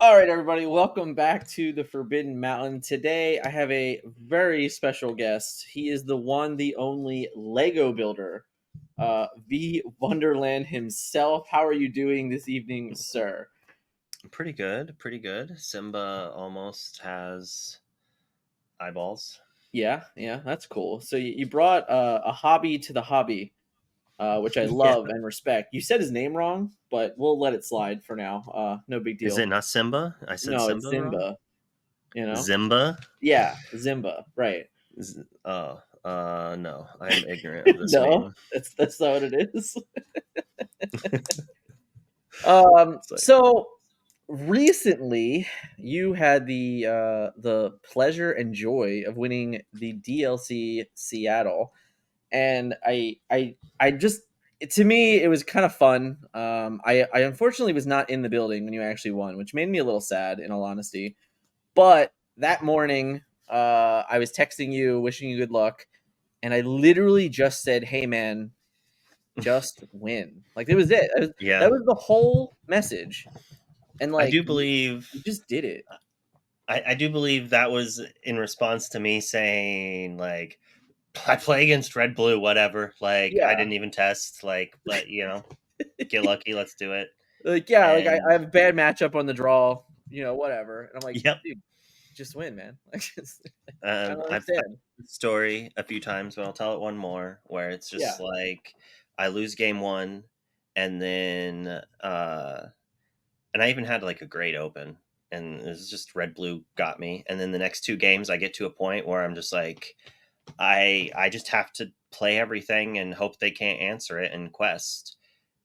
All right, everybody, welcome back to the Forbidden Mountain. Today, I have a very special guest. He is the one, the only Lego builder, VVonderland himself. How are you doing this evening, sir? Pretty good, pretty good. Simba almost has eyeballs. Yeah, that's cool. So you brought a hobby to the hobby, which I Yeah. love and respect. You said his name wrong, but we'll let it slide for now. No big Is deal. it not Simba? I said No, it's Simba wrong? Zimba. You know? Zimba? Yeah, Zimba. Right. Oh, no. I'm ignorant of this No, name. that's not what it is. It's like, So recently you had the pleasure and joy of winning the DLC Seattle, and I just to me it was kind of fun. I unfortunately was not in the building when you actually won, which made me a little sad in all honesty. But that morning, I was texting you, wishing you good luck, and I literally just said, "Hey man, just win." Like it was it. That yeah. was the whole message. And I like do believe you just did it. I do believe that was in response to me saying like I play against red blue, whatever. Like I Yeah. didn't even test, like, but get lucky, let's do it. Like yeah, like I And have a bad matchup on the draw, whatever. And I'm like, yep. dude, just win, man. Like I don't I've understand. the story a few times, but I'll tell it one more where it's Yeah. just like I lose game one, and then and I even had like a great open, and it was just red blue got me, and then the next two games I get to a point where I'm just like I just have to play everything and hope they can't answer it in quest.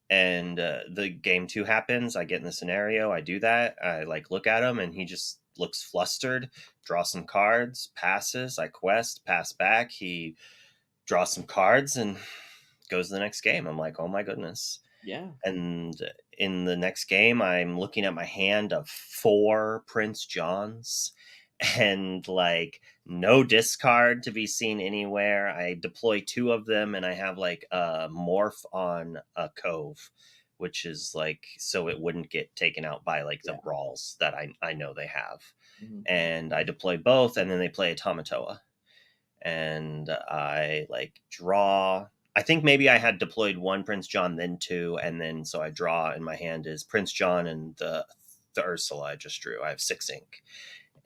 And the game two happens. I get in the scenario. I do that. I like look at him, and he just looks flustered. Draw some cards, passes. I quest, pass back. He draws some cards and goes to the next game. I'm like, oh my goodness. Yeah. And in the next game, I'm looking at my hand of four Prince Johns and like no discard to be seen anywhere. I deploy two of them and I have like a morph on a cove, which is like so it wouldn't get taken out by like the Yeah. brawls that I know they have. Mhm. And I deploy both and then they play a Tamatoa and I like draw. I think maybe I had deployed one Prince John, then two, and then so I draw in my hand is Prince John and the Ursula I just drew. I have six ink,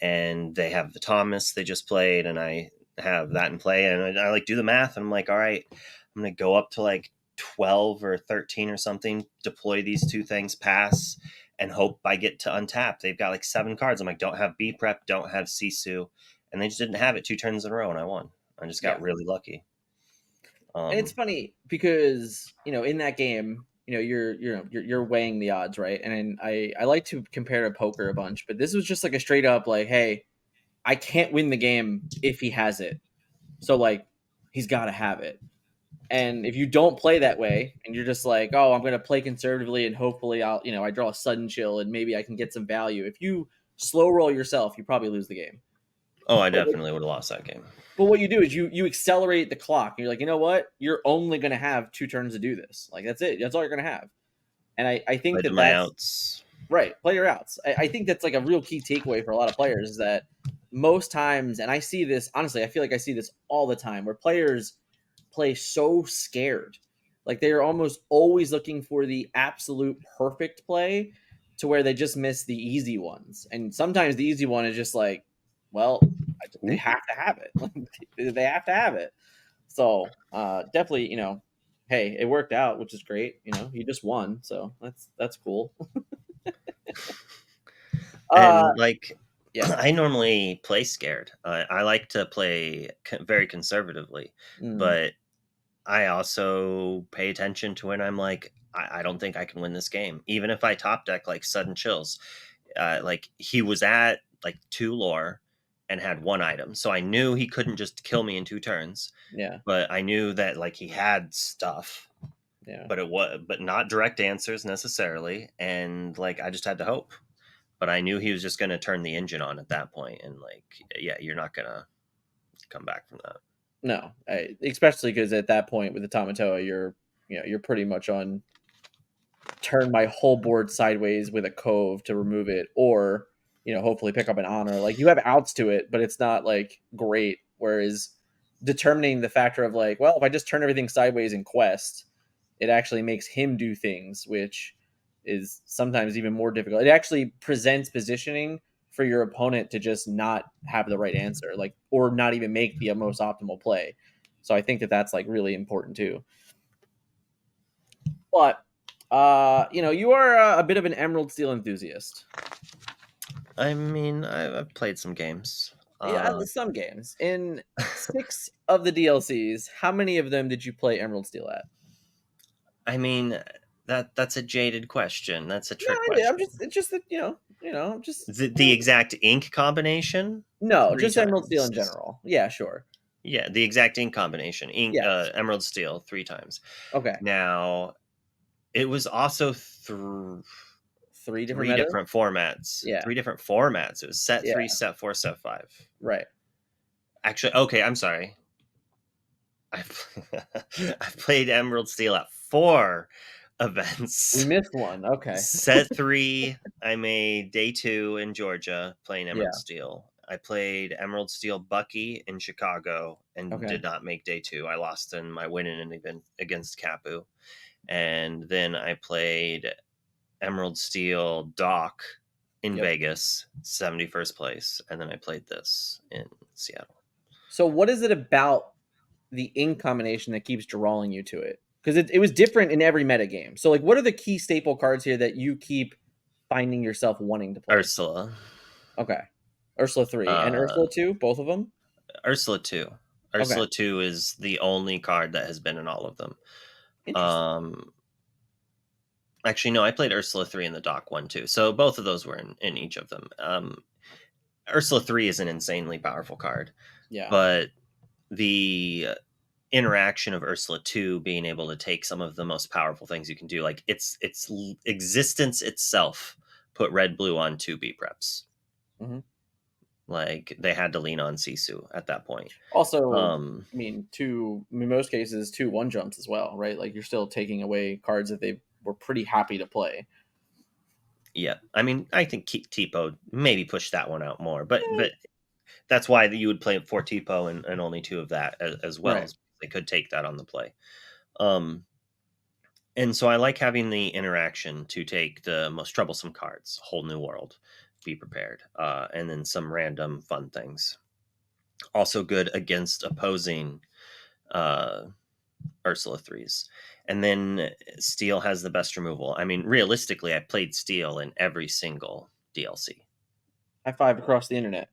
and they have the Thomas they just played, and I have that in play, and I like do the math, and I'm like, all right, I'm gonna go up to like 12 or 13 or something, deploy these two things, pass, and hope I get to untap. They've got like seven cards. I'm like, don't have B prep, don't have Sisu, and they just didn't have it two turns in a row, and I won. I just Yeah. got really lucky. And it's Um, funny because, in that game, you're weighing the odds, right? And I like to compare to poker a bunch, but this was just like a straight up like, hey, I can't win the game if he has it. So like he's got to have it. And if you don't play that way and you're just like, oh, I'm going to play conservatively and hopefully I draw a sudden chill and maybe I can get some value. If you slow roll yourself, you probably lose the game. oh, I But what, definitely would have lost that game. but what you do is you accelerate the clock. And you're like, you know what? You're only going to have two turns to do this. Like that's it. That's all you're going to have. And I think Played that my that's outs. right. Play your outs. I think that's like a real key takeaway for a lot of players is that most times, and I see this honestly, I feel like I see this all the time where players play so scared. Like they are almost always looking for the absolute perfect play to where they just miss the easy ones. And sometimes the easy one is just like, well, they Ooh. have to have it. They have to have it. So definitely, hey, it worked out, which is great. You just won, so that's cool. Uh, And like, yeah. I normally play scared. I like to play very conservatively, Mm, but I also pay attention to when I'm like, I don't think I can win this game, even if I top deck like sudden chills. Like he was at like two lore and had one item, so I knew he couldn't just kill me in two turns. yeah, But I knew that like he had stuff, yeah. but not direct answers necessarily, and like I just had to hope. But I knew he was just going to turn the engine on at that point, and like, yeah, you're not gonna come back from that. No, especially because at that point with the Tamatoa, you're pretty much on turn my whole board sideways with a cove to remove it, or hopefully pick up an honor. Like, you have outs to it, but it's not like great. Whereas determining the factor of like, well, if I just turn everything sideways in quest, it actually makes him do things, which is sometimes even more difficult. It actually presents positioning for your opponent to just not have the right answer, like, or not even make the most optimal play. So I think that that's like really important too. But you are a bit of an Emerald Steel enthusiast. I mean, I've played some games. Yeah, some games. In 6 of the DLCs, how many of them did you play Emerald Steel at? I mean, that's a jaded question. That's a trick Yeah, I'm question. just it's just that I'm just The exact ink combination, no, three just Emerald Steel in times. general. Yeah, sure. Yeah, the exact ink combination, ink Yes. emerald steel 3 times. Okay. Now, it was also 3 different three meta. different formats. Yeah. 3 different formats. It was set Yeah. 3, set 4, set 5. Right. Actually, okay, I'm sorry. I've I've played Emerald Steel at 4 We events. missed one. Okay. Set 3, I made day 2 in Georgia playing Emerald Yeah. Steel. I played Emerald Steel Bucky in Chicago and Okay. did not make day 2. I lost in my winning event against Capu. And then I played Emerald Steel Dock in Yep. Vegas, 71st place. And then I played this in Seattle. So what is it about the ink combination that keeps drawing you to it? Because it was different in every meta game. So like, what are the key staple cards here that you keep finding yourself wanting to play? Ursula. Okay. Ursula 3 and Uh, Ursula 2, both of them? Ursula 2. Okay. Ursula 2 is the only card that has been in all of them. Interesting. Um, Actually, no, I played Ursula 3 in the dock one too. So both of those were in each of them. Ursula 3 is an insanely powerful card, Yeah. but the interaction of Ursula 2 being able to take some of the most powerful things you can do, like its existence itself, put red blue on 2 B preps. Hmm. Like, they had to lean on Sisu at that point. Also, Um, I mean, in most cases, 2 1 jumps as well, right? Like, you're still taking away cards that they were pretty happy to play. yeah, I mean, I think Tipo maybe pushed that one out more, but Eh, that's why you would play 4 Tipo and only 2 of that as well. right. As they could take that on the play. Um, and so I like having the interaction to take the most troublesome cards, whole new world, be prepared, and then some random fun things. Also good against opposing uh, Ursula 3s. And then Steel has the best removal. I mean, realistically, I played Steel in every single DLC. High five across the internet.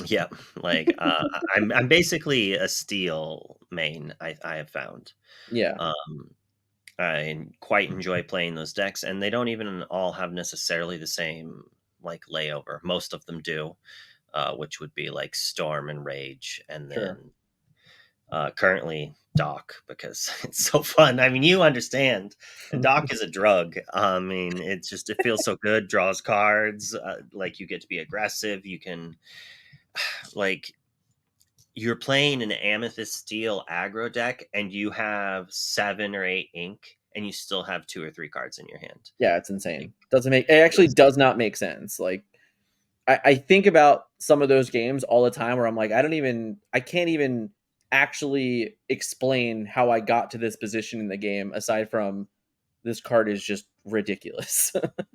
Yeah, like I'm basically a Steel main. I have found. Yeah. Um, I quite enjoy playing those decks, and they don't even all have necessarily the same like layover. Most of them do, which would be like Storm and Rage, and Sure. then currently Doc, because it's so fun. I mean, you understand, and Doc is a drug. I mean, it feels so good. Draws cards, like you get to be aggressive. You can like you're playing an Amethyst Steel aggro deck, and you have 7 or 8 ink, and you still have 2 or 3 cards in your hand. Yeah, it's Like, insane. It actually does not make sense. Like, I think about some of those games all the time where I'm like, I can't even actually explain how I got to this position in the game aside from this card is just ridiculous.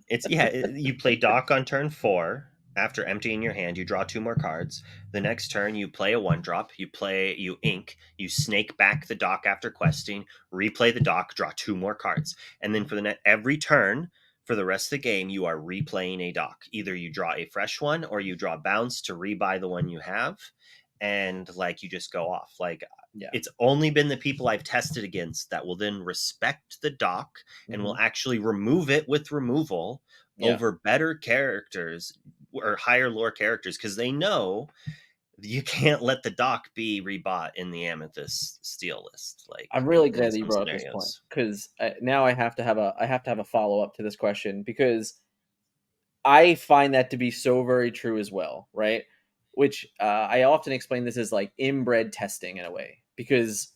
you play Doc on turn 4. After emptying your hand, you draw 2 more cards. The next turn, you play a 1-drop. You ink. You snake back the Doc after questing. Replay the Doc. Draw 2 more cards. And then for every turn for the rest of the game, you are replaying a Doc. Either you draw a fresh one or you draw bounce to rebuy the one you have, and like you just go off. Like, Yeah. it's only been the people I've tested against that will then respect the Doc and will Mhm. actually remove it with removal Yeah. over better characters or higher lore characters, because they know you can't let the Doc be rebought in the Amethyst Steel list, like I'm really in glad that you some brought up this point scenarios. because now I have to have a follow up to this question because I find that to be so very true as well, right? Which I often explain this as like inbred testing in a way because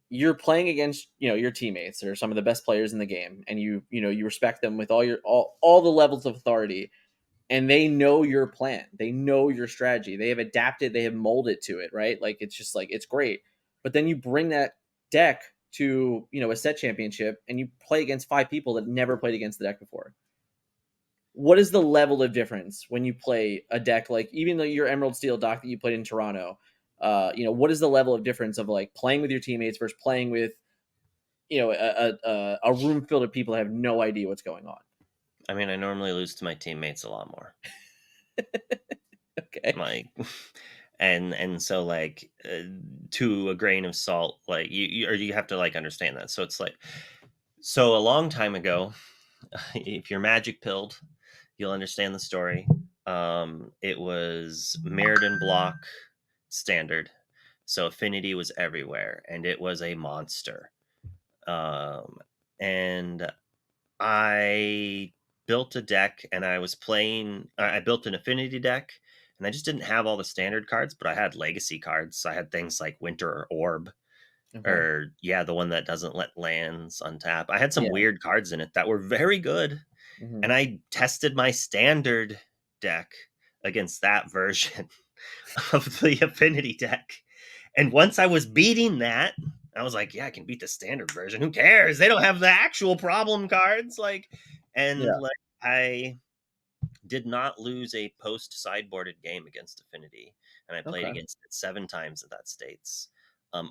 you're playing against, your teammates or some of the best players in the game, and you respect them with all the levels of authority, and they know your plan, they know your strategy, they have adapted, they have molded to it, right? Like, it's just like, it's great. But then you bring that deck to, a set championship, and you play against five people that never played against the deck before. What is the level of difference when you play a deck, like, even though your Emerald Steel dock that you played in Toronto, what is the level of difference of, like, playing with your teammates versus playing with, a room filled of people that have no idea what's going on? I mean, I normally lose to my teammates a lot more. Okay. Like, and so like, to a grain of salt, like you have to like understand that. So it's like, so a long time ago, if you're magic pilled, you'll understand the story. It was Mirrodin block standard, so affinity was everywhere, and it was a monster. And I built a deck, and I was playing. I built an affinity deck, and I just didn't have all the standard cards, but I had legacy cards. I had things like Winter Orb, Okay. or yeah, the one that doesn't let lands untap. I had some Yeah. weird cards in it that were very good, Hmm. and I tested my standard deck against that version of the affinity deck. And once I was beating that, I was like, yeah, I can beat the standard version. Who cares? They don't have the actual problem cards. Like, and Yeah. like, I did not lose a post sideboarded game against Affinity, and I played Okay. against it 7 times at that states.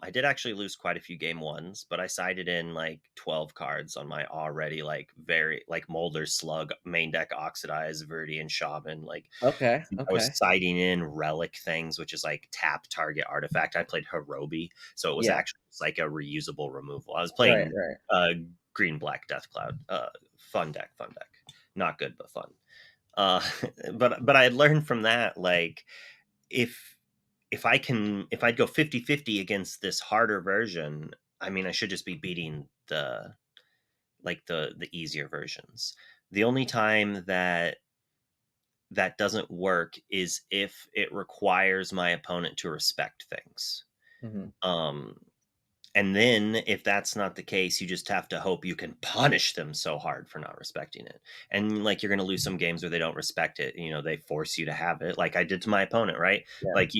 I did actually lose quite a few game ones, but I sided in like 12 cards on my already like very like Molder Slug main deck, Oxidize, Viridian Shaman. Like, Okay. I was Okay. siding in relic things, which is like tap target artifact. I played Hirobi, so it was Yeah. actually just like a reusable removal. I was Right. playing Right. green black Death Cloud. Fun deck, fun deck. Not good, but fun. Uh, but I had learned from that, like, if if I'd go 50-50 against this harder version, I mean, I should just be beating the easier versions. The only time that doesn't work is if it requires my opponent to respect things. Hmm. Um, and then if that's not the case, you just have to hope you can punish them so hard for not respecting it. And like, you're going to lose some games where they don't respect it. They force you to have it, like I did to my opponent, right? Yeah. Like,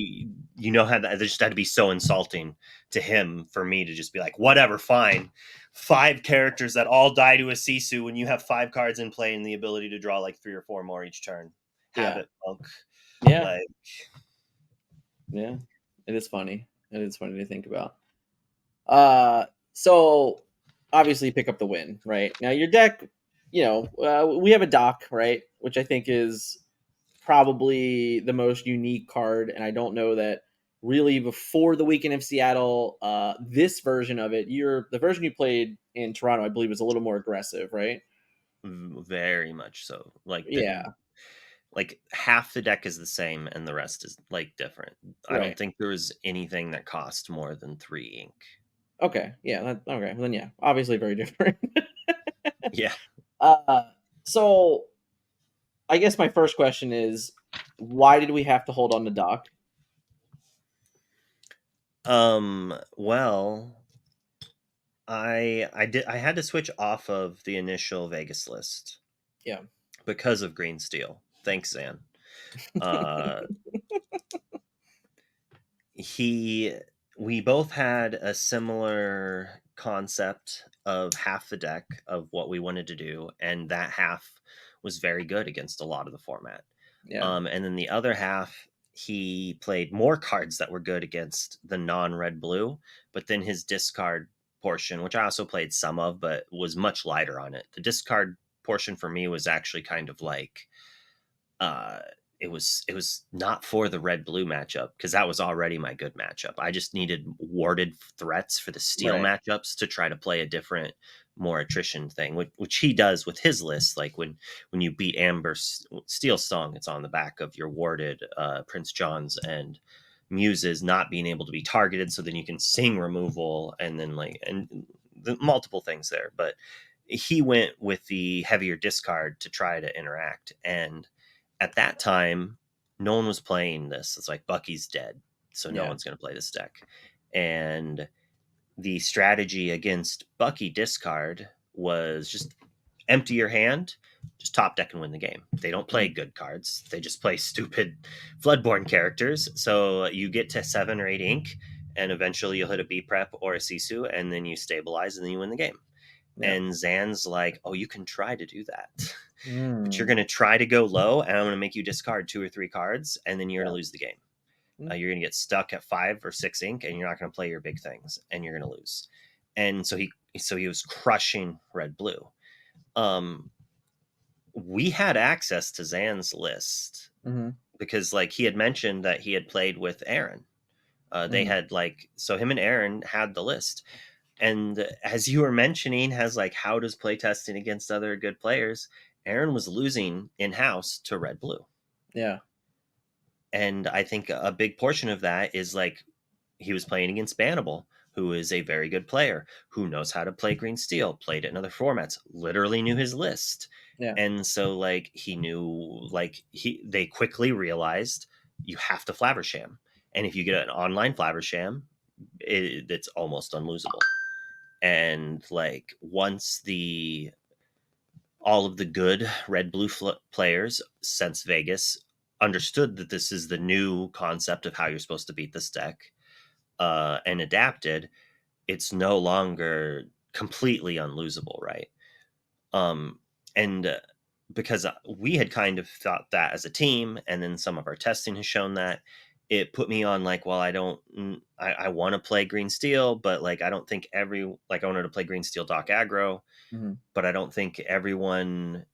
how that just had to be so insulting to him for me to just be like, whatever, fine. 5 characters that all die to a Sisu when you have 5 cards in play and the ability to draw like 3 or 4 more each turn. Have Yeah. it, punk. Yeah. Like, Yeah. It is funny. It is funny to think about. So obviously pick up the win, right? Now your deck, we have a dock, right, which I think is probably the most unique card, and I don't know that really before the weekend of Seattle, this version of it, the version you played in Toronto, I believe, was a little more aggressive, right? very much so. Like, Yeah. like half the deck is the same and the rest is like different. I don't Right. think there was anything that cost more than 3 ink. Okay. Yeah. Okay. Then yeah, obviously very different. Yeah. uh, so I guess my first question is, why did we have to hold on to Doc? Well, I had to switch off of the initial Vegas list Yeah. because of Green Steel. Thanks, Zan. Uh he We both had a similar concept of half the deck of what we wanted to do, and that half was very good against a lot of the format. Yeah. And then the other half, he played more cards that were good against the non-red blue, but then his discard portion, which I also played some of, but was much lighter on it. The discard portion for me was actually kind of like, uh it was not for the red blue matchup, because that was already my good matchup. I just needed warded threats for the steel Right. matchups to try to play a different, more attrition thing, which he does with his list. Like, when you beat Amber Steel Song, it's on the back of your warded Prince John's and Muses not being able to be targeted, so then you can sing removal, and then like, and the multiple things there. But he went with the heavier discard to try to interact, and at that time, no one was playing this. It's like, Bucky's dead, so no Yeah. one's going to play this deck. And the strategy against Bucky discard was just empty your hand, just top deck and win the game. They don't play Mhm. good cards. They just play stupid Floodborn characters. So you get to 7 or 8 ink, and eventually you'll hit a B prep or a Sisu, and then you stabilize, and then you win the game. Yeah. And Zan's like, oh, you can try to do that. But you're Mm. going to try to go low, and I'm going to make you discard 2 or 3 cards, and then you're Yeah. going to lose the game. Mm. You're going to get stuck at 5 or 6 ink, and you're not going to play your big things, and you're going to lose. And so he was crushing red blue. We had access to Zan's list Mm-hmm. because like he had mentioned that he had played with Aaron. They Mm-hmm. had like so him and Aaron had the list. And as you were mentioning, has like how does playtesting against other good players? Aaron was losing in house to red blue. Yeah. And I think a big portion of that is like he was playing against Bannable, who is a very good player, who knows how to play green steel, played it in other formats, literally knew his list. Yeah. And so like he knew like they quickly realized you have to Flaversham. And if you get an online Flaversham, it's almost unlosable. And like once the all of the good red blue players since Vegas understood that this is the new concept of how you're supposed to beat this deck, and adapted, it's no longer completely unlosable, right? Um, and Because we had kind of thought that as a team, and then some of our testing has shown that it put me on like, well, I want to play green steel, but like I don't think I wanted to play green steel doc aggro, Mm-hmm. but I don't think everyone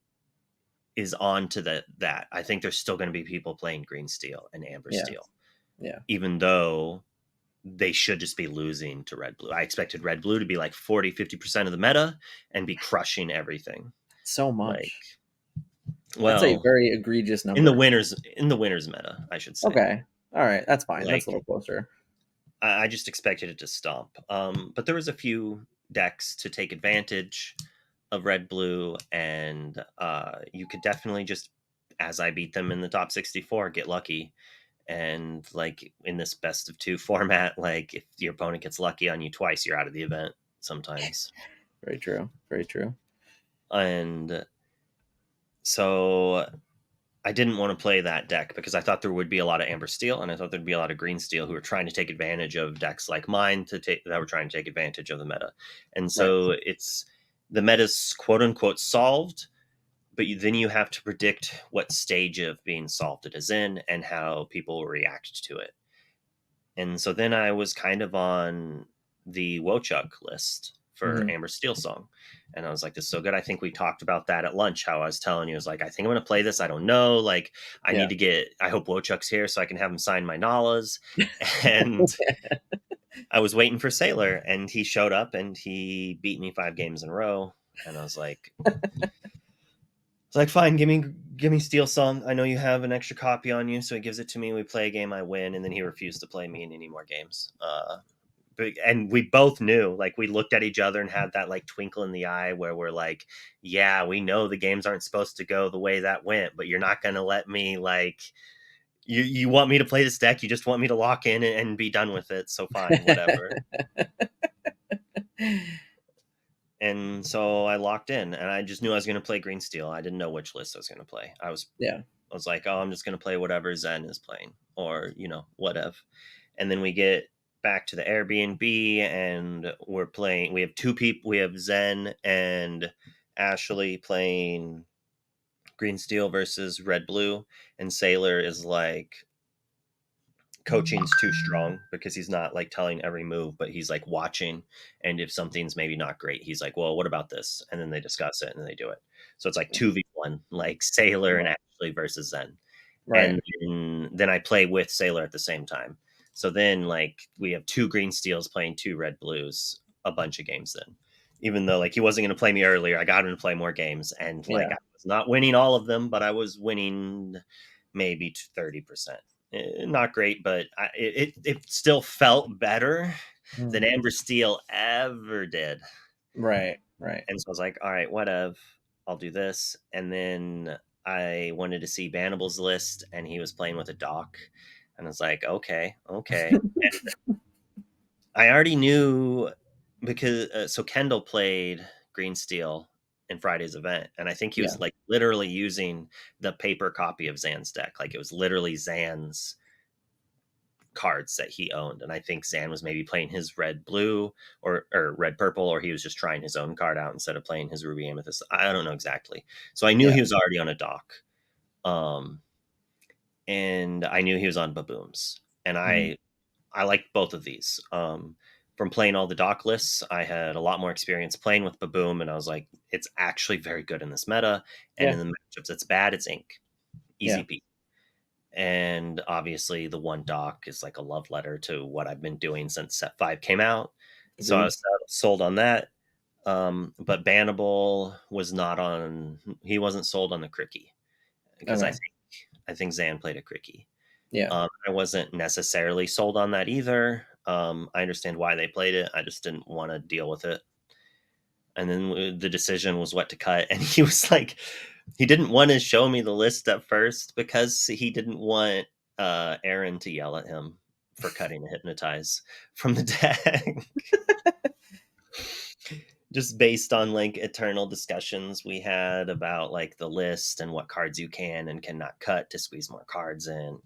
is on to that. I think there's still going to be people playing green steel and amber Yeah. steel, Yeah. even though they should just be losing to red blue. I expected red blue to be like 40-50% of the meta and be crushing everything. So Like, much. That's a well, very egregious in the number. winners meta, I should say. Okay. All right. That's fine. That's a Like, little closer. I just expected it to stomp. But there was a few decks to take advantage of red blue, and you could definitely just, as I beat them in the top 64, get lucky. And like in this best of two format, like if your opponent gets lucky on you twice, you're out of the event sometimes. Very true. Very true. And so I didn't want to play that deck because I thought there would be a lot of amber steel, and I thought there'd be a lot of green steel who were trying to take advantage of decks like mine that were trying to take advantage of the meta. And Right. so it's the meta's quote unquote solved, but then you have to predict what stage of being solved it is in and how people will react to it. And so then I was kind of on the Wochuk list for Mm-hmm. Amber Steel Song. And I was like, this is so good. I think we talked about that at lunch, how I was telling you, I was like, I think I'm going to play this. I don't know. Like, Yeah. I hope Wochuk's here so I can have him sign my Nalas. And I was waiting for Sailor, and he showed up and he beat me 5 games in a row. And I was like, it's like, fine, give me Steel Song. I know you have an extra copy on you, so he gives it to me. We play a game, I win, and then he refused to play me in any more games. And we both knew, like, we looked at each other and had that like twinkle in the eye where we're like, yeah, we know the games aren't supposed to go the way that went, but you're not going to let me like you want me to play this deck, you just want me to lock in and be done with it, so fine, whatever. And so I locked in, and I just knew I was going to play green steel. I didn't know which list I was going to play. Yeah. I was like, oh, I'm just going to play whatever Zen is playing, or whatever. And then we get back to the Airbnb, and we're playing. We have 2 people. We have Zen and Ashley playing green steel versus red blue, and Sailor is like, coaching's too strong because he's not like telling every move, but he's like watching, and if something's maybe not great, he's like, well, what about this? And then they discuss it and then they do it. So it's like 2v1, like Sailor and Ashley versus Zen. Right. And then I play with Sailor at the same time. So then like we have 2 green steels playing 2 red blues a bunch of games. Then even though like he wasn't going to play me earlier, I got him to play more games, and like Yeah. I was not winning all of them, but I was winning maybe 30%. Not great, but it still felt better than Mm. Amber Steel ever did. Right. Right. And so I was like, all right, whatever, I'll do this. And then I wanted to see Bannible's list, and he was playing with a doc. And I was like, okay. And I already knew because so Kendall played Green Steel in Friday's event, and I think he Yeah. was like literally using the paper copy of Zan's deck. Like it was literally Zan's cards that he owned, and I think Zan was maybe playing his red blue or red purple, or he was just trying his own card out instead of playing his ruby amethyst. I don't know exactly. So I knew Yeah. he was already on a dock, um, and I knew he was on Baboons, and Mhm. I liked both of these. From playing all the dock lists, I had a lot more experience playing with Baboom, and I was like, it's actually very good in this meta. And Yeah. in the matchups, it's bad. It's ink, Yeah. easy peasy. And obviously, the one dock is like a love letter to what I've been doing since Set 5 came out. So I Agreed. was sold on that. But Bannable was not on. He wasn't sold on the Cricky because Okay. I think Zan played a Cricky. Yeah. I wasn't necessarily sold on that either. I understand why they played it. I just didn't want to deal with it. And then the decision was what to cut. And he was like, he didn't want to show me the list at first because he didn't want Aaron to yell at him for cutting a hypnotize from the deck. Just based on like eternal discussions we had about like the list and what cards you can and cannot cut to squeeze more cards in. And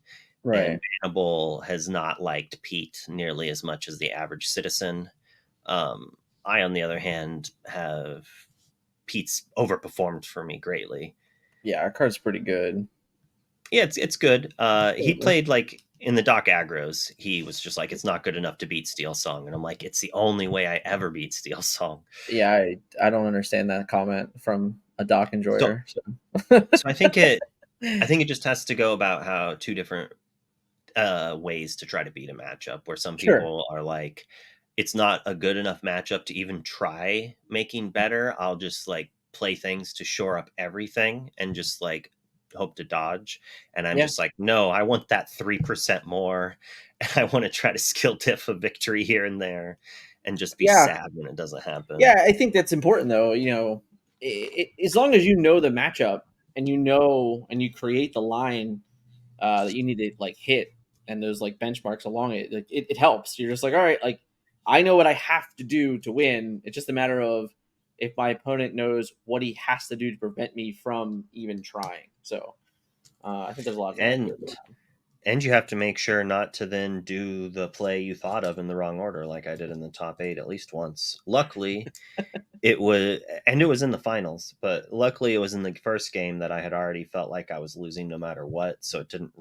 Right. Bannable has not liked Pete nearly as much as the average citizen. Um, I, on the other hand, have Pete's overperformed for me greatly. Yeah. Our card's pretty good. Yeah, it's good. He Yeah. played like in the Doc aggros. He was just like, it's not good enough to beat Steel Song, and I'm like, it's the only way I ever beat Steel Song. Yeah. I don't understand that comment from a doc So, enjoyer. So. so I think it just has to go about how two different ways to try to beat a matchup where some Sure. people are like, it's not a good enough matchup to even try making better. I'll just like play things to shore up everything and just like hope to dodge. And I'm Yeah. just like, no, I want that 3% more. And I want to try to skill diff a victory here and there and just be Yeah. sad when it doesn't happen. Yeah. I think that's important, though. As long as you know the matchup and and you create the line that you need to like hit and those like benchmarks along it, like it helps. You're just like, all right, like I know what I have to do to win. It's just a matter of if my opponent knows what he has to do to prevent me from even trying. So I think there's a lot of value And there. And you have to make sure not to then do the play you thought of in the wrong order, like I did in the top 8 at least once. Luckily, it was in the finals, but luckily it was in the first game that I had already felt like I was losing no matter what. So it didn't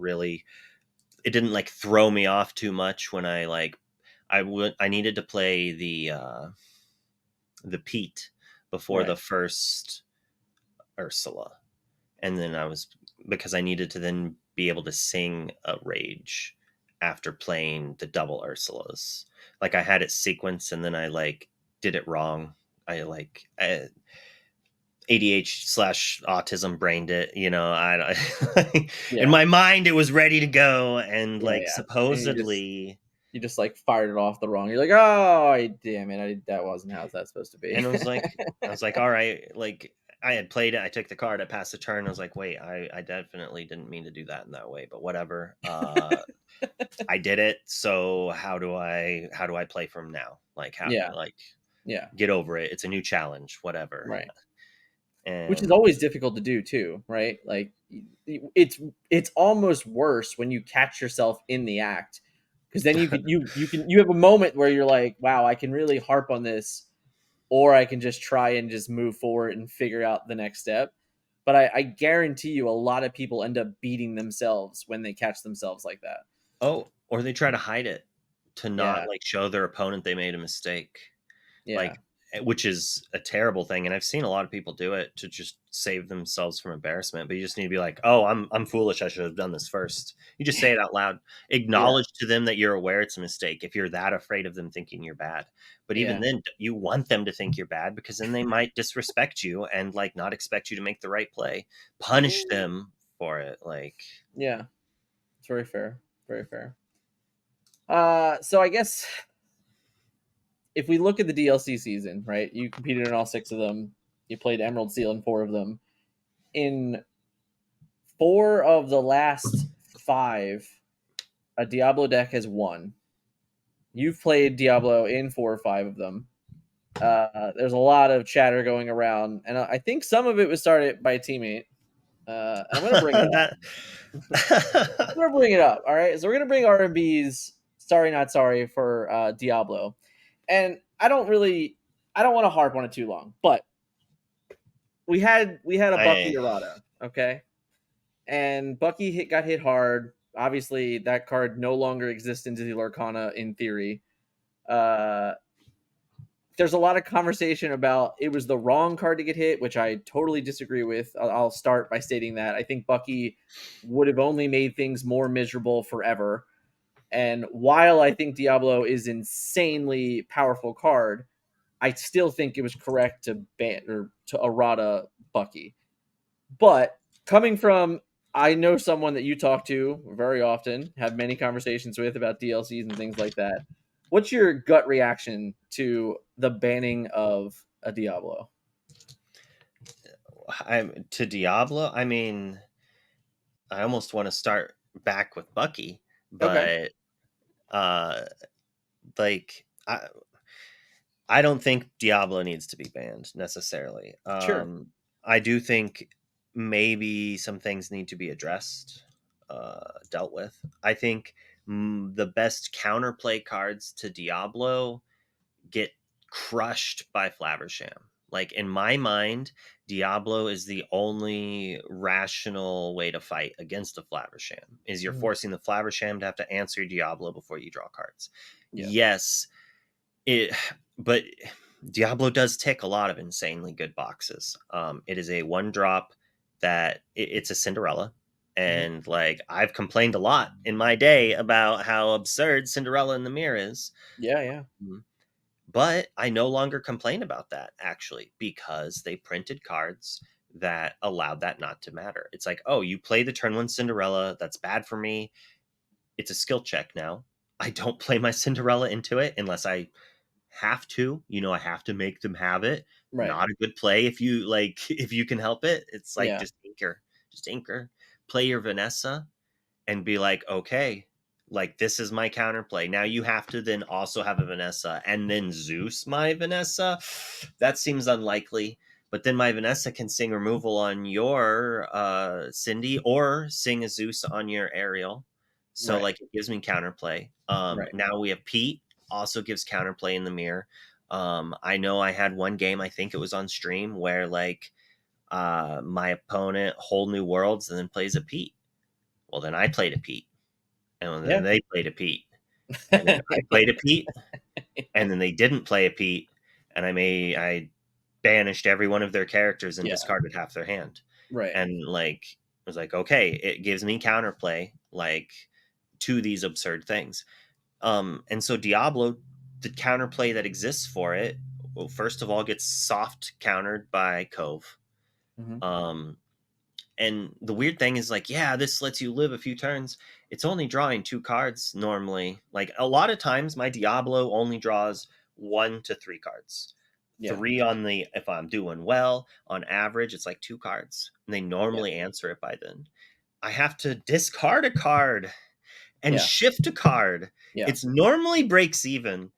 like throw me off too much when I needed to play the Pete before the Right. first Ursula, and then because I needed to then be able to sing a rage after playing the double Ursulas. Like I had it sequenced and then I like did it wrong. I ADH/autism brained it. In Yeah. my mind it was ready to go, and Yeah. like Yeah. And supposedly, you just like fired it off the wrong. You're like, oh damn it, that wasn't how that supposed to be. and I was like, all right, like I had played it, I took the card, I passed the turn, I was like, wait, I definitely didn't mean to do that in that way, but whatever. I did it, so how do I play from now? Like how Yeah. like Yeah. get over it. It's a new challenge, whatever. Right. Which is And always difficult to do too, right? Like it's almost worse when you catch yourself in the act, because then you have a moment where you're like, wow, I can really harp on this, or I can just try and just move forward and figure out the next step. But I guarantee you, a lot of people end up beating themselves when they catch themselves like that. or they try to hide it to not Yeah, like show their opponent they made a mistake. yeah, Like, which is a terrible thing, and I've seen a lot of people do it to just save themselves from embarrassment. But you just need to be like, oh, I'm foolish, I should have done this first. You just say it out loud, yeah, acknowledge to them that you're aware it's a mistake if you're that afraid of them thinking you're bad. But even yeah, then, you want them to think you're bad, because then they might disrespect you and like not expect you to make the right play. Punish them for it. Like, yeah. It's very fair, very fair. So I guess if we look at the DLC season, right? You competed in all 6 of them. You played Emerald Seal in 4 of them. In 4 of the last 5, a Diablo deck has won. You've played Diablo in 4 or 5 of them. There's a lot of chatter going around, and I think some of it was started by a teammate. And I'm gonna bring it up. That I'm gonna bring it up. All right, so we're gonna bring R&B's "Sorry Not Sorry" for Diablo, and I don't want to harp on it too long, but we had a Bucky I errata, okay, and Bucky got hit hard. Obviously, that card no longer exists in Disney Lorcana in theory. Uh, there's a lot of conversation about it was the wrong card to get hit, which I totally disagree with. I'll start by stating that I think Bucky would have only made things more miserable forever. And while I think Diablo is insanely powerful card, I still think it was correct to ban or to errata Bucky. But coming from, I know someone that you talk to very often, have many conversations with about DLCs and things like that. What's your gut reaction to the banning of a Diablo? I'm to Diablo. I mean, I almost want to start back with Bucky, Okay, but uh like I don't think Diablo needs to be banned necessarily. sure. I do think maybe some things need to be addressed, dealt with. I think the best counterplay cards to Diablo get crushed by Flaversham. Like in my mind, Diablo is the only rational way to fight against a Flaversham. Is you're Mhm. forcing the Flaversham to have to answer Diablo before you draw cards. Yeah. Yes, it, but Diablo does tick a lot of insanely good boxes. It is a one drop that it's a Cinderella. Mhm. And like I've complained a lot in my day about how absurd Cinderella in the Mirror is. Yeah, yeah. Um, but I no longer complain about that actually because they printed cards that allowed that not to matter. It's like, oh, you play the turn one Cinderella. That's bad for me. It's a skill check now. I don't play my Cinderella into it unless I have to. I have to make them have it. Right. Not a good play if you like if you can help it. It's like Yeah. just anchor, play your Vanessa, and be like, okay, like this is my counterplay. Now you have to then also have a Vanessa and then Zeus my Vanessa. That seems unlikely. But then my Vanessa can sing removal on your Cindy or sing a Zeus on your Ariel. So Right. like it gives me counterplay. Right. Now we have Pete, also gives counterplay in the mirror. I know I had one game, I think it was on stream, where like my opponent whole new worlds and then plays a Pete. Well, then I played a Pete, and then Yeah. they played a Pete, and then I played a Pete, and then they didn't play a Pete, and I banished every one of their characters and Yeah. discarded half their hand, Right. and like I was like, okay, it gives me counterplay like to these absurd things. And so Diablo, the counterplay that exists for it, well, first of all, gets soft countered by Cove. Mhm. Um, And the weird thing is like, yeah, this lets you live a few turns. It's only drawing two cards normally. Like a lot of times my Diablo only draws 1 to 3 cards. Yeah. Three on the if I'm doing well, on average it's like 2 cards. And they Yeah. normally answer it by then. I have to discard a card and Yeah. shift a card. Yeah. It's normally breaks even,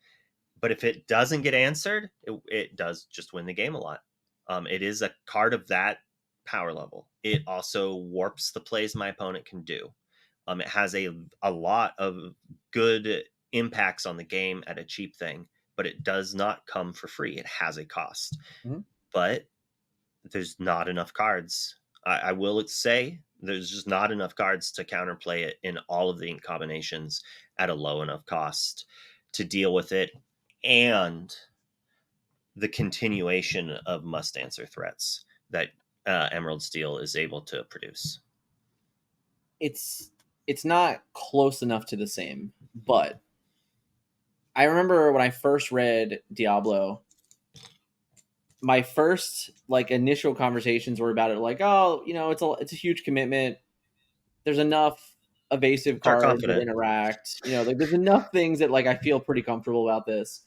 but if it doesn't get answered, it does just win the game a lot. It is a card of that power level. It also warps the plays my opponent can do. It has a lot of good impacts on the game at a cheap thing, but it does not come for free. It has a cost, Mhm. but there's not enough cards. I will say there's just not enough cards to counterplay it in all of the ink combinations at a low enough cost to deal with it and the continuation of must answer threats that Emerald Steel is able to produce. It's it's not close enough to the same, but I remember when I first read Diablo, my first like initial conversations were about it like, oh, it's a huge commitment. There's enough evasive Start cards that confident. interact. Like there's enough things that like I feel pretty comfortable about this.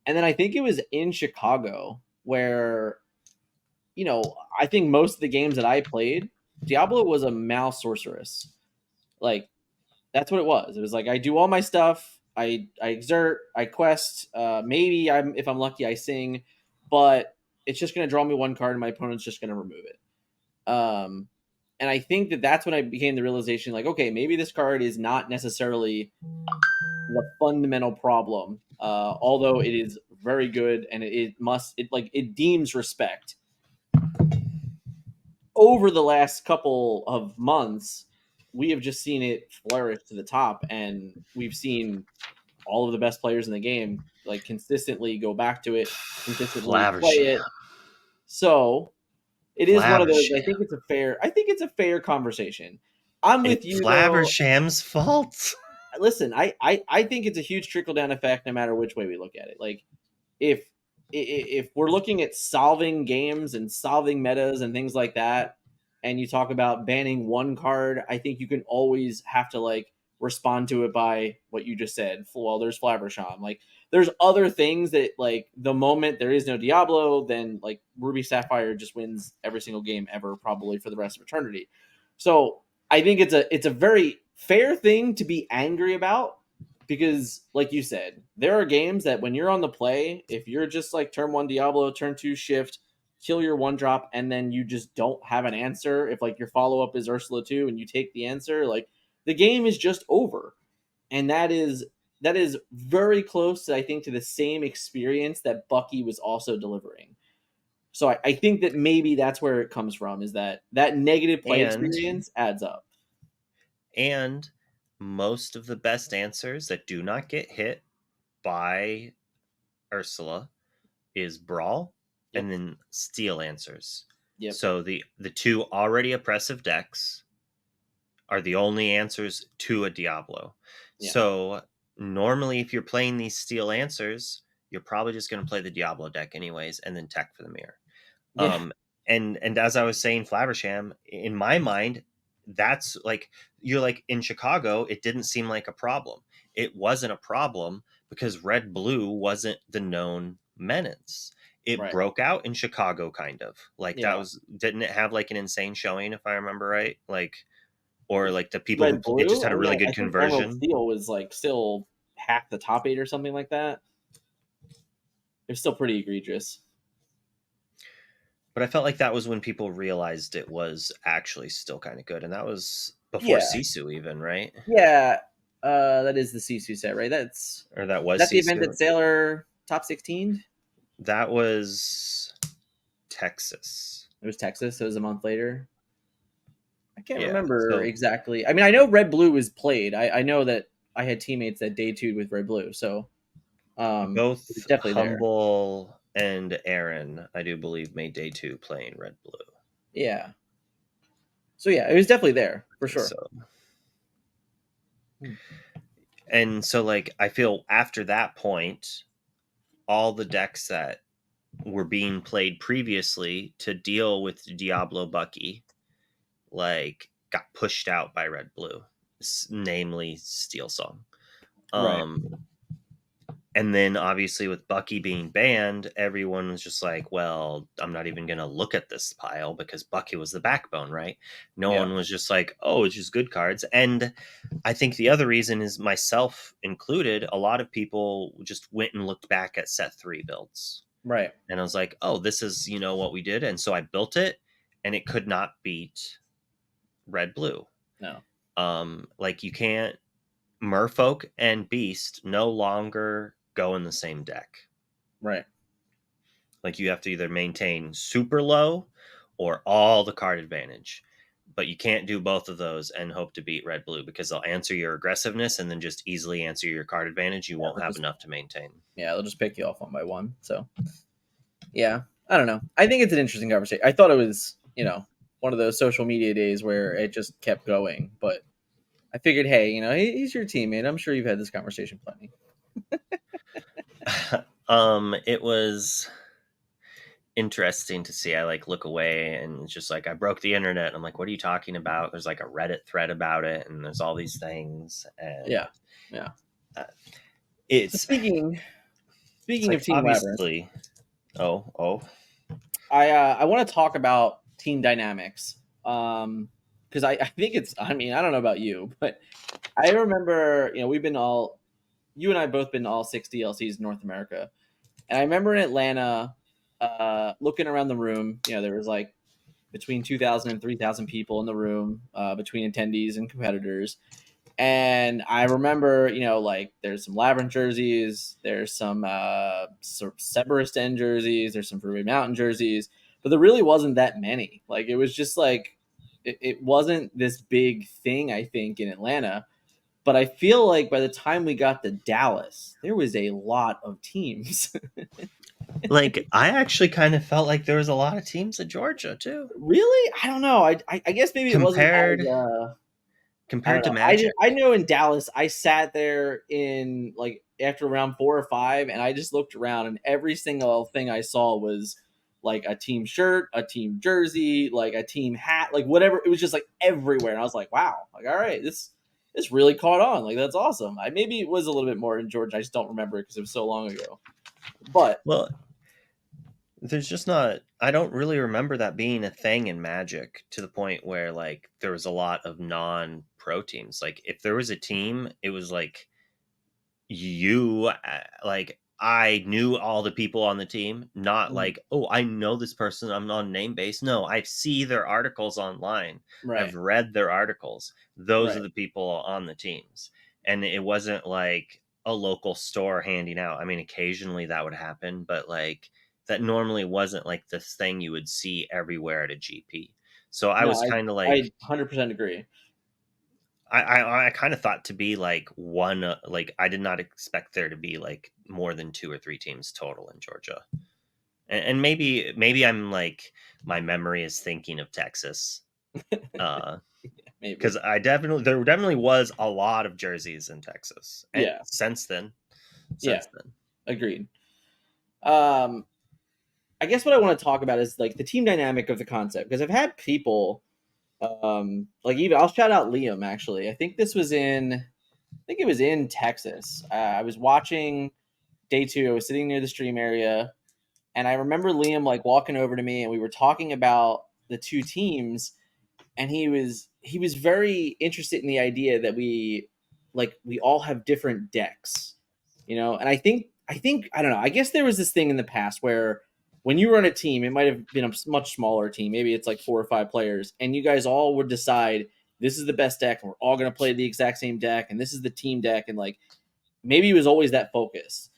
And then I think it was in Chicago where, I think most of the games that I played, Diablo was a mouse sorceress. Like that's what it was. It was like I do all my stuff. I exert, I quest. Maybe if I'm lucky, I sing, but it's just going to draw me one card, and my opponent's just going to remove it. And I think that that's when I became the realization, like, okay, maybe this card is not necessarily the fundamental problem, although it is very good and it deems respect. Over the last couple of months, we have just seen it flourish to the top, and we've seen all of the best players in the game like consistently go back to it, consistently play Flaversham. it. So it is one of those. I think Flaversham. it's a fair. I think it's a fair conversation. I'm with It's you though. Flaversham's fault. Listen, I think it's a huge trickle down effect no matter which way we look at it. Like if if we're looking at solving games and solving metas and things like that, and you talk about banning one card, I think you can always have to like respond to it by what you just said. Well, there's Flaversham. Like there's other things that like the moment there is no Diablo, then like Ruby Sapphire just wins every single game ever, probably for the rest of eternity. So I think it's a very fair thing to be angry about because like you said, there are games that when you're on the play, if you're just like turn one Diablo, turn two shift, kill your one drop, and then you just don't have an answer, if like your follow-up is Ursula 2 and you take the answer, like the game is just over. And that is very close, I think, to the same experience that Bucky was also delivering. So I think that maybe that's where it comes from, is that negative play and experience adds up. and most of the best answers that do not get hit by Ursula is Brawl Yep. and then Steel answers. Yep. So the two already oppressive decks are the only answers to a Diablo. Yeah. So normally if you're playing these Steel answers, you're probably just going to play the Diablo deck anyways and then tech for the mirror. Yeah. And as I was saying, Flaversham, in my mind, that's like, you're like, in Chicago, it didn't seem like a problem. It wasn't a problem because red blue wasn't the known menace. It Right. broke out in Chicago, kind of like that Yeah. was, didn't it have like an insane showing, if I remember right? Like, or like the people who Red it just blue. had I a mean, really I good think Emerald conversion. Steel was like still half the top eight or something like that. It was still pretty egregious. But I felt like that was when people realized it was actually still kind of good, and that was before Yeah. Sisu even, right? Yeah. That is the Sisu set, right? Or that was That's the event Sisu. that Sailor top 16. That was Texas. It was Texas. So it was a month later. I can't Yeah. remember So exactly. I mean, I know Red Blue was played. I know that I had teammates that day two with Red Blue, so it's both definitely there. Humble and Aaron, I do believe, made day two playing red blue. Yeah. So yeah, it was definitely there for sure. So and so like I feel after that point, all the decks that were being played previously to deal with Diablo Bucky like got pushed out by red blue, namely Steel Song. Right. Um and then obviously with Bucky being banned, everyone was just like, well, I'm not even going to look at this pile because Bucky was the backbone, right? No Yeah. one was just like, oh, it's just good cards. And I think the other reason is, myself included, a lot of people just went and looked back at set 3 builds. Right. And I was like, oh, this is, what we did. And so I built it and it could not beat red blue. No. Like you can't, Merfolk and Beast no longer go in the same deck. Right. Like you have to either maintain super low or all the card advantage. But you can't do both of those and hope to beat red blue because they'll answer your aggressiveness and then just easily answer your card advantage. You won't have enough to maintain. Yeah, they'll just pick you off one by one. So yeah, I don't know. I think it's an interesting conversation. I thought it was, one of those social media days where it just kept going, but I figured, hey, he's your teammate. I'm sure you've had this conversation plenty. It was interesting to see. I like look away and it's just like I broke the internet. I'm like, what are you talking about? There's like a Reddit thread about it, and there's all these things. And Yeah. Yeah. So it's speaking like of Team Labyrinth, obviously, oh, I want to talk about team dynamics. Because I think it's, I mean, I don't know about you, but I remember, we've been all you and I both been to all 6 DLCs in North America, and I remember in Atlanta, looking around the room. There was like between 2,000 and 3,000 people in the room, between attendees and competitors. And I remember, like there's some Labyrinth jerseys, there's some sort of Cerberus Den jerseys, there's some Ruby Mountain jerseys, but there really wasn't that many. Like it was just like it wasn't this big thing, I think, in Atlanta. But I feel like by the time we got to Dallas, there was a lot of teams. Like, I actually kind of felt like there was a lot of teams at Georgia too, Really? I don't know. I guess maybe it wasn't compared as I don't compared to know. Magic. I know in Dallas, I sat there in like after round 4 or 5, and I just looked around, and every single thing I saw was like a team shirt, a team jersey, like a team hat, like whatever. It was just like everywhere, and I was like, wow, like all right, this really caught on. Like that's awesome. I maybe it was a little bit more in Georgia. I just don't remember it because it was so long ago. But Well, there's just not. I don't really remember that being a thing in Magic to the point where like there was a lot of non-pro teams. Like if there was a team, it was like like I knew all the people on the team, not like, oh, I know this person, I'm on name base. No, I see their articles online. right, I've read their articles. Those are right. the people on the teams. And it wasn't like a local store handing out. I mean, occasionally that would happen, but like that normally wasn't like this thing you would see everywhere at a GP. So I No, was kind of I like, 100% agree. I kind of thought to be like one, like I did not expect there to be like more than 2 or 3 teams total in Georgia, and maybe I'm like my memory is thinking of Texas, Maybe. because there definitely was a lot of jerseys in Texas, and Yeah, yeah, since then, agreed. Um, I guess what I want to talk about is like the team dynamic of the concept because I've had people, like even I'll shout out Liam actually. I think it was in Texas. I was watching day 2. I was sitting near the stream area, and I remember Liam like walking over to me, and we were talking about the two teams, and he was very interested in the idea that we all have different decks, and I think I don't know, I guess there was this thing in the past where when you were on a team, it might have been a much smaller team, maybe it's like 4 or 5 players, and you guys all would decide this is the best deck and we're all going to play the exact same deck and this is the team deck, and like maybe it was always that focus.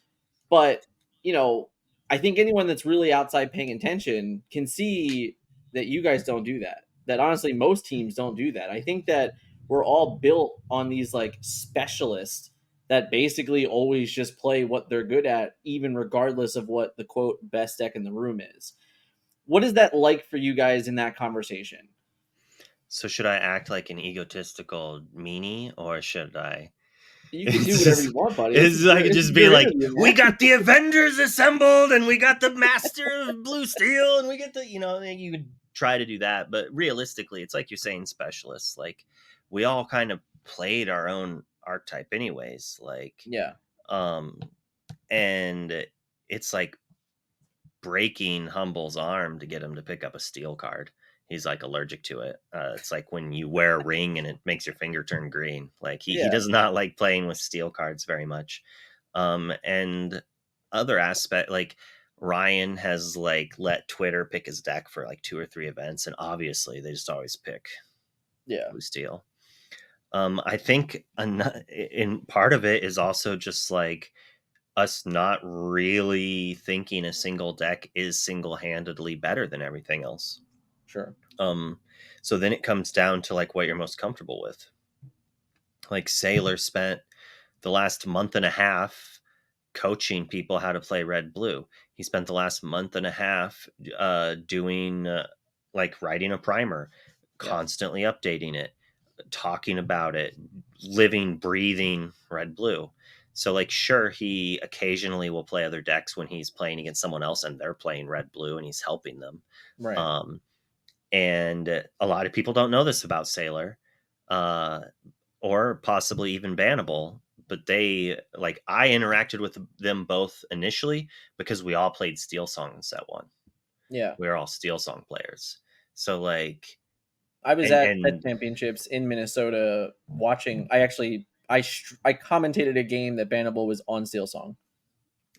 But, you know, I think anyone that's really outside paying attention can see that you guys don't do that. That honestly, most teams don't do that. I think that we're all built on these like specialists that basically always just play what they're good at, even regardless of what the quote best deck in the room is. What is that like for you guys in that conversation? so should I act like an egotistical meanie, or should I? You can do It's whatever you just, want, buddy. it's I could This just is be your like, interview, we man. got the Avengers assembled, and we got the Master of Blue Steel, and we get the, you could try to do that, but realistically, it's like you're saying, specialists. Like we all kind of played our own archetype, anyways. Like, Yeah, um, and it's like breaking Humble's arm to get him to pick up a steel card. He's like allergic to it. It's like when you wear a ring and it makes your finger turn green. Like he yeah, does not like playing with steel cards very much. And other aspect, like Ryan has like let Twitter pick his deck for like 2 or 3 events, and obviously they just always pick yeah, blue steel. I think in part of it is also just like us not really thinking a single deck is single-handedly better than everything else. sure. Um, so then it comes down to like what you're most comfortable with. Like Sailor spent the last month and a half coaching people how to play red blue. He spent the last month and a half doing like writing a primer, Yeah, constantly updating it, talking about it, living, breathing red blue. So like sure he occasionally will play other decks when he's playing against someone else and they're playing red blue and he's helping them. right. Um and a lot of people don't know this about Sailor. Uh or possibly even bannable, but they like I interacted with them both initially because we all played Steel Song in set 1. Yeah. We are all Steel Song players. So like I was and at and championships in Minnesota watching. I actually I commentated a game that Bannable was on Steel Song,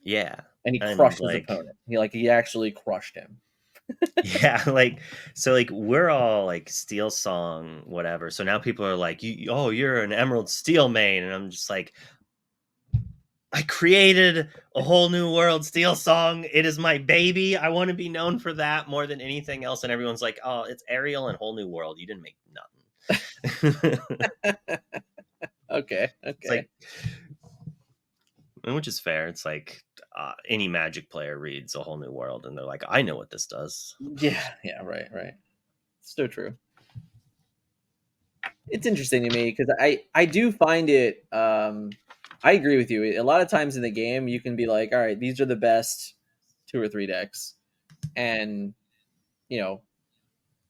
Yeah. and he And crushed his like, opponent. He actually crushed him. yeah, like, so like we're all like Steel Song, whatever. So now people are like, oh, you're an Emerald Steel main. And I'm just like, I created a whole new world, Steel Song. It is my baby. I want to be known for that more than anything else. And everyone's like, oh, it's Ariel and Whole New World. You didn't make nothing. Okay, It's okay. like, which is fair. It's like any Magic player reads a Whole New World and they're like, I know what this does. Yeah, yeah, right, right. So true. It's interesting to me because I do find it. I agree with you. A lot of times in the game, you can be like, all right, these are the best 2 or 3 decks, and you know,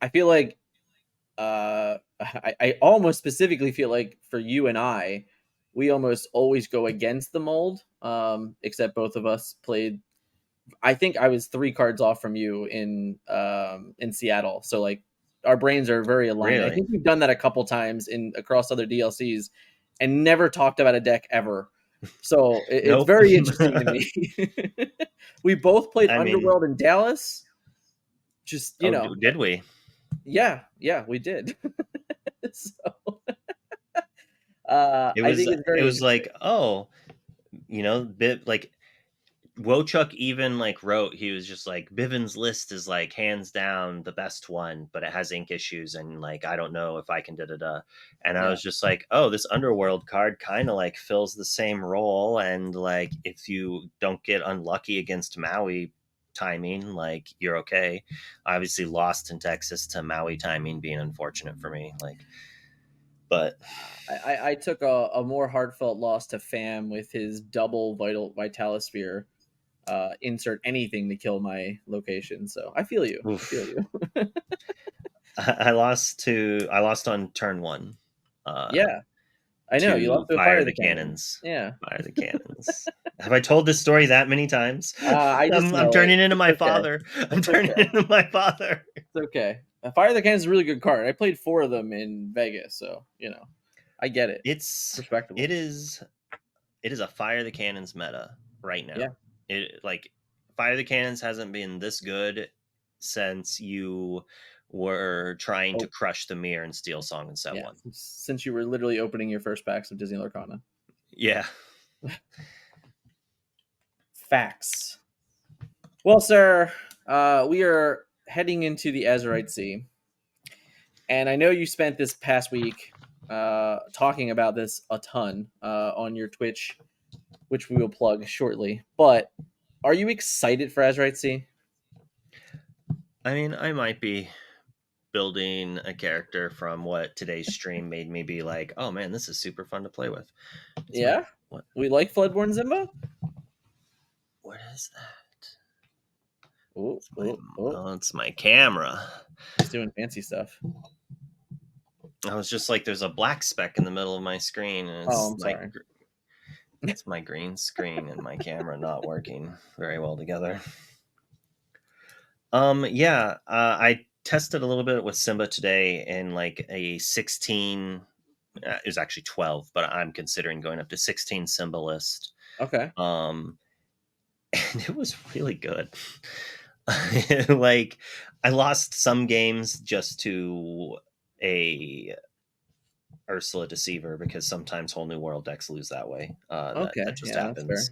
I feel like I almost specifically feel like for you and I, we almost always go against the mold. Except both of us played. I think I was 3 cards off from you in Seattle. So like our brains are very aligned. I Really? think we've done that a couple times in across other DLCs and never talked about a deck ever. So it's Nope. very interesting to me. We both played I mean, Underworld in Dallas. Just, oh, did we? yeah, yeah, we did. So It I was think it's it very was interesting. like, oh, bit like Wochuk even like wrote, he was just like, Bivens list is like hands down the best one, but it has ink issues and like I don't know if I can da da da. And I Yeah. was just like, oh, this Underworld card kind of like fills the same role, and like if you don't get unlucky against Maui timing, like you're okay. I obviously lost in Texas to Maui timing being unfortunate for me. Like, but I took a more heartfelt loss to Fam with his double Vitalosphere. Insert anything to kill my location. So I feel you. I feel oof. you. I lost on turn one. Uh Yeah, I know. You love to to fire fire the the cannon. cannons. Yeah. Fire the cannons. Have I told this story that many times? I just I'm know it. turning into It's my okay. father. I'm It's turning okay. into my father. It's okay. Fire the cannon is a really good card. I played 4 of them in Vegas, so I get it. It's Respectable. it is it is a fire the cannons meta right Yeah. now. It like fire the cannons hasn't been this good since you were trying to Oh, crush the mirror and steal song and set yeah. one. Since you were literally opening your first packs of Disney Lorcana. Yeah. Facts. Well, sir, we are heading into the Azurite Sea. And I know you spent this past week talking about this a ton on your Twitch, which we will plug shortly. But are you excited for Azurite Sea? I mean, I might be building a character from what today's stream made me be like, oh man, this is super fun to play with. It's my Yeah? We like Floodborn Zimba? what is that? Oh, oh, oh. It's my camera. He's doing fancy stuff. I was just like, there's a black speck in the middle of my screen, and Oh, I'm sorry. it's my green screen and my camera not working very well together. Yeah, I tested a little bit with Simba today in like a 16. It was actually 12, but I'm considering going up to 16 Simba list. Okay. And it was really good. Like, I lost some games just to a Ursula Deceiver because sometimes whole new world decks lose that way. That Okay. just Yeah, that's fair. happens.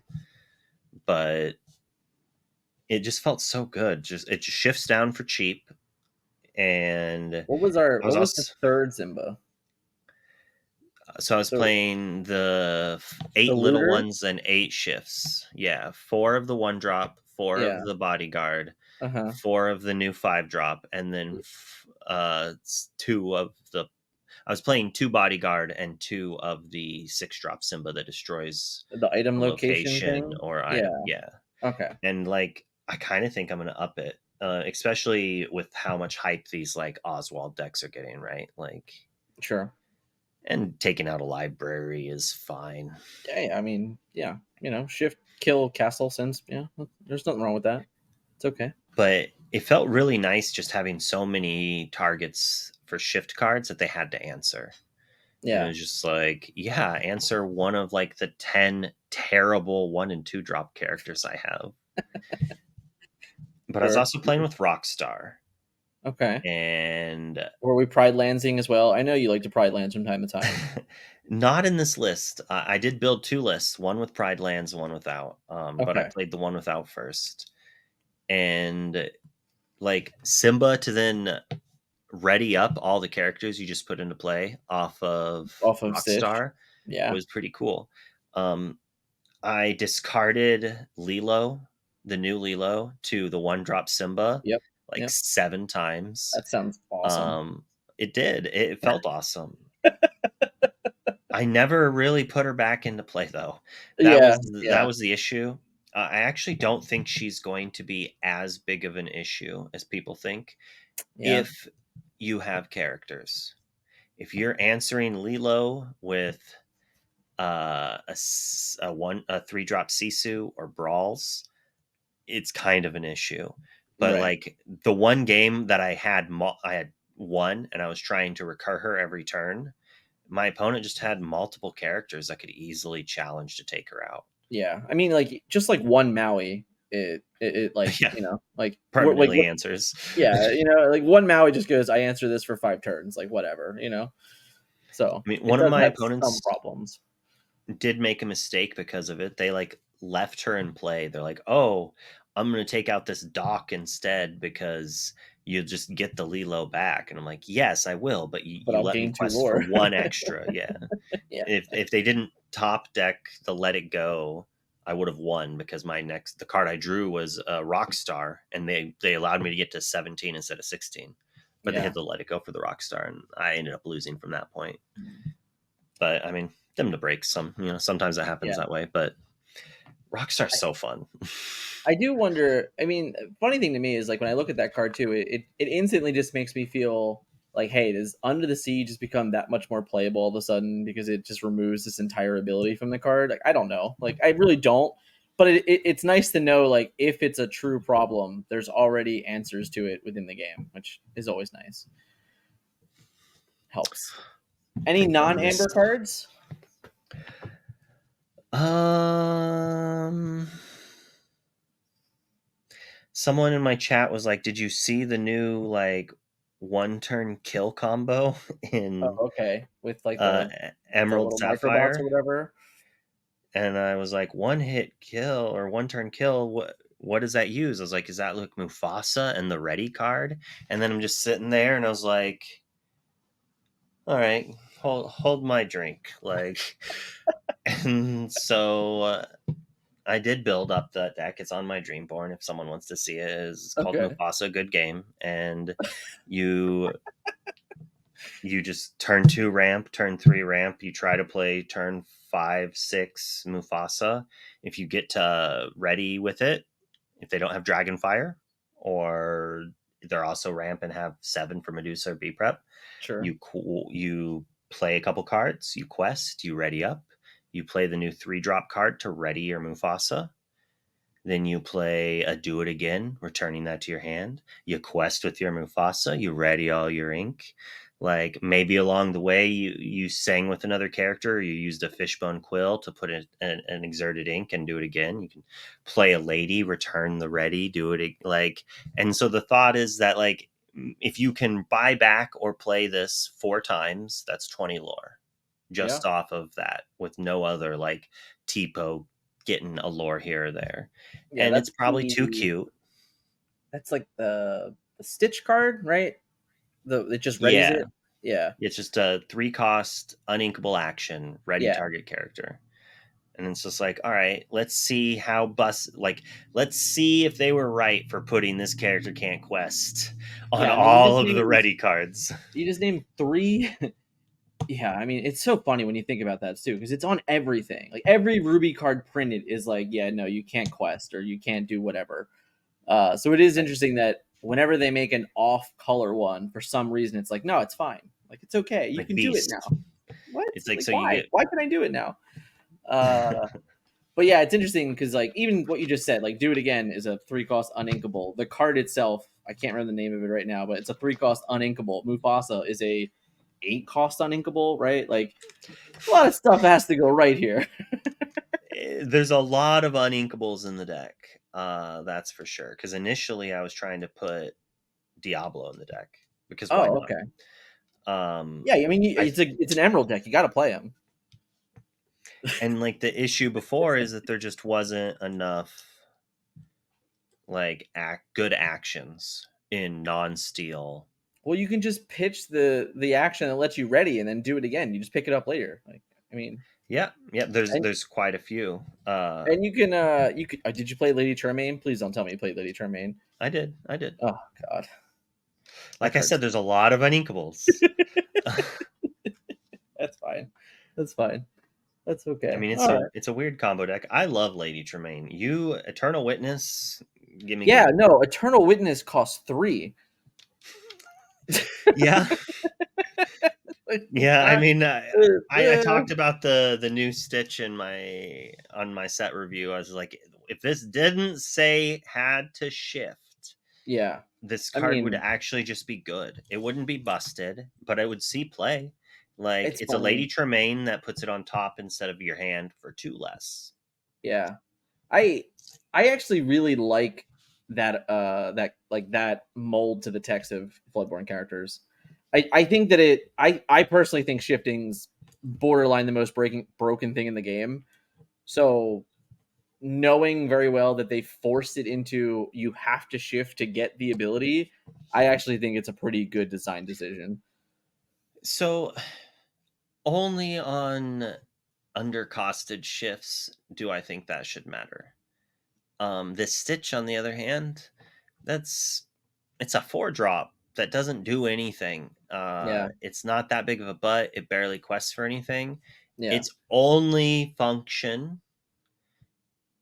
But it just felt so good. Just it just shifts down for cheap, and I was What was the also third Zimba? so I was The playing the the 8 little looter? ones and 8 shifts. Yeah, 4 of the 1 drop, four Yeah. of the bodyguard, Uh-huh. 4 of the new 5 drop, and then 2 of the. I was playing 2 bodyguard and 2 of the 6 drop Simba that destroys The item a location location thing? or Yeah. item. Yeah, Okay. and like I kind of think I'm gonna up it, especially with how much hype these like Oswald decks are getting. Right, like, Sure. and taking out a library is fine. Yeah, I mean, yeah, shift, kill, castle, sense. Yeah, there's nothing wrong with that. It's okay. But it felt really nice just having so many targets for shift cards that they had to answer. And it Yeah, was just like, yeah, answer one of like the 10 terrible 1 and 2 drop characters I have. But I was sure. also playing with Rockstar. Okay. And Were we Pride Lansing as well? I know you like to Pride Lands from time to time. not in this list. I did build 2 lists, one with Pride Lands, one without. But I Okay. played the one without first. And like Simba to then ready up all the characters you just put into play off of Off of Stitch. Rockstar Yeah. was pretty cool. Um, I discarded Lilo, the new Lilo, to the 1-drop Simba Yep. like Yep. 7 times. That sounds awesome. Um, it did. It felt awesome. I never really put her back into play though. Yeah. That Yeah. was the issue. I actually don't think she's going to be as big of an issue as people think Yeah. if you have characters. If you're answering Lilo with a 3-drop Sisu or Brawls, it's kind of an issue. But Right. like the one game that I had won, and I was trying to recur her every turn. My opponent just had multiple characters that could easily challenge to take her out. Yeah. I mean, like, just like one Maui, like, Yeah, like, permanently answers. yeah, like one Maui just goes, I answer this for 5 turns, like, whatever, So I mean, it one of does my have some opponents problems. did make a mistake because of it. They like left her in play. They're like, "Oh, I'm going to take out this Doc instead because you'll just get the Lilo back." And I'm like, "Yes, I will, but But you I'll let me gain two quest for lore. one extra." Yeah. Yeah. If they didn't top deck the Let It Go, I would have won because the card I drew was a Rockstar, and they allowed me to get to 17 instead of 16. But they Yeah. hit the Let It Go for the Rockstar, and I ended up losing from that point. But I mean, them to break sometimes that happens Yeah. that way. But Rockstar's I, so fun. I do wonder. I mean, funny thing to me is like when I look at that card too, it instantly just makes me feel like, hey, does Under the Sea just become that much more playable all of a sudden because it just removes this entire ability from the card? Like, I don't know. Like, I really don't. But it's nice to know, like, if it's a true problem, there's already answers to it within the game, which is always nice. Helps. Any Think on non-amber this. cards? Um, Someone in my chat was like, "Did you see the new like 1-turn kill combo in Oh, okay. With like uh, the Emerald little microbots or Sapphire?" whatever. And I was like, "1-hit kill or 1-turn kill? What does that use?" I was like, "Is that like Mufasa and the ready card?" And then I'm just sitting there, and I was like, "All right, hold my drink." Like, and so I did build up the deck. It's on my Dreamborn. If someone wants to see it, it's Oh, called good. Mufasa. Good game, and you you just turn 2 ramp, turn 3 ramp. You try to play turn 5, 6 Mufasa. If you get to ready with it, if they don't have Dragonfire, or they're also ramp and have 7 for Medusa or B prep, Sure. you play a couple cards, you quest, you ready up, you play the new 3-drop card to ready your Mufasa. Then you play a Do It Again, returning that to your hand. You quest with your Mufasa. You ready all your ink. Like maybe along the way, you sang with another character. Or you used a fishbone quill to put an exerted ink and do it again. You can play a lady, return the ready, do it like. And so the thought is that like if you can buy back or play this 4 times, that's 20 lore Yeah. just off of that with no other like TPO getting a lore here or there. Yeah, And it's probably too cute. that's like the Stitch card, right? It just readies Yeah. it. Yeah. It's just a 3-cost uninkable action, ready Yeah. target character. And it's just like, all right, let's see how let's see if they were right for putting this character can't quest on Yeah, I mean all of the ready cards. you just named 3. Yeah, I mean it's so funny when you think about that too because it's on everything. Like every Ruby card printed is like, yeah, no, you can't quest or you can't do whatever. So it is interesting that whenever they make an off color one, for some reason, it's like, no, it's fine. Like it's okay. You Like can do it Beast. now. What? It's like Like so you why? get Why can I do it now? Uh, but yeah, it's interesting because like even what you just said, like do it again is a 3-cost uninkable. The card itself, I can't remember the name of it right now, but it's a 3-cost uninkable. Mufasa is a 8 cost on Inkable, right? Like a lot of stuff has to go right here. There's a lot of uninkables in the deck. That's for sure. Because initially I was trying to put Diablo in the deck because why Oh, not? okay. Um, Yeah, I mean, I it's an Emerald deck. You got to play him. and like the issue before is that there just wasn't enough like good actions in non-steal. Well, you can just pitch the action that lets you ready, and then do it again. You just pick it up later. Like, I mean, Yeah, yeah. There's and there's quite a few. and you could. Did you play Lady Tremaine? Please don't tell me you played Lady Tremaine. I did. Oh God, that Like I said, hurts. there's a lot of uninkables. That's fine. That's fine. That's I okay. mean, All right. it's a weird combo deck. I love Lady Tremaine. You Eternal Witness, Yeah, gimme. no. Eternal Witness costs 3. Yeah, It's yeah. I not. mean, I uh, talked about the new Stitch in my on my set review. I was like, if this didn't say had to shift, yeah. this I card would mean, actually just be good. It wouldn't be busted, but I would see play. Like it's it's a Lady funny. Tremaine that puts it on top instead of your hand for 2 less. Yeah. I I actually really like that mold to the text of Bloodborne characters. I think that I personally think shifting's borderline the most broken thing in the game. So knowing very well that they forced it into you have to shift to get the ability, I actually think it's a pretty good design decision. So only on undercosted shifts do I think that should matter. This Stitch, on the other hand, that's it's a 4 drop that doesn't do anything. Yeah. It's not that big of a butt. It barely quests for anything. Yeah. Its only function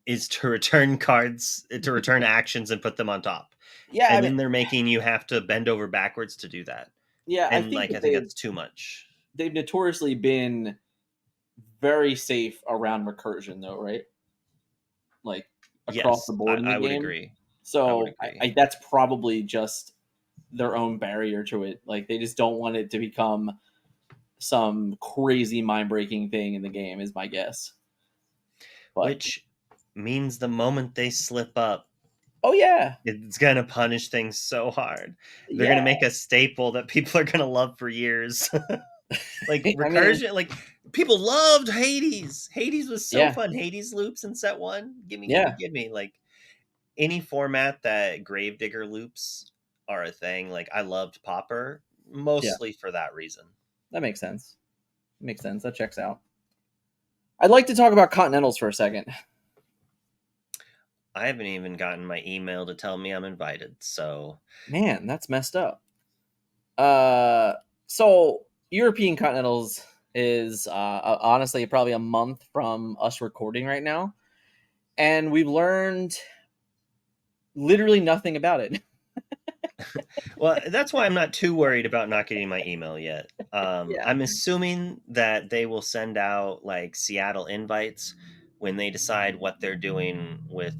is to return cards, to return actions and put them on top. Yeah, I And mean, then they're making you have to bend over backwards to do that. yeah, I And think like that I think that's too much. they've notoriously been very safe around recursion though, right? Like across the Yes, board in the I would game. agree. I would So agree. that's probably just their own barrier to it. Like they just don't want it to become some crazy mind breaking thing in the game, is my guess. But Which means the moment they slip up, oh yeah, it's gonna punish things so hard. They're gonna yeah. make a staple that people are gonna love for years. Like I mean, recursion, like people loved Hades. Hades was so yeah, fun. Hades loops in set one. Gimme, gimme, yeah, gimme. Like any format that Gravedigger loops are a thing. Like I loved Popper yeah. mostly for that reason. That makes sense. Makes sense. That checks out. I'd like to talk about Continentals for a second. I haven't even gotten my email to tell me I'm invited. So Man, that's messed up. Uh, so European Continentals is honestly probably a month from us recording right now, and we've learned literally nothing about it. well, that's why I'm not too worried about not getting my email yet. Yeah, I'm assuming that they will send out like Seattle invites when they decide what they're doing with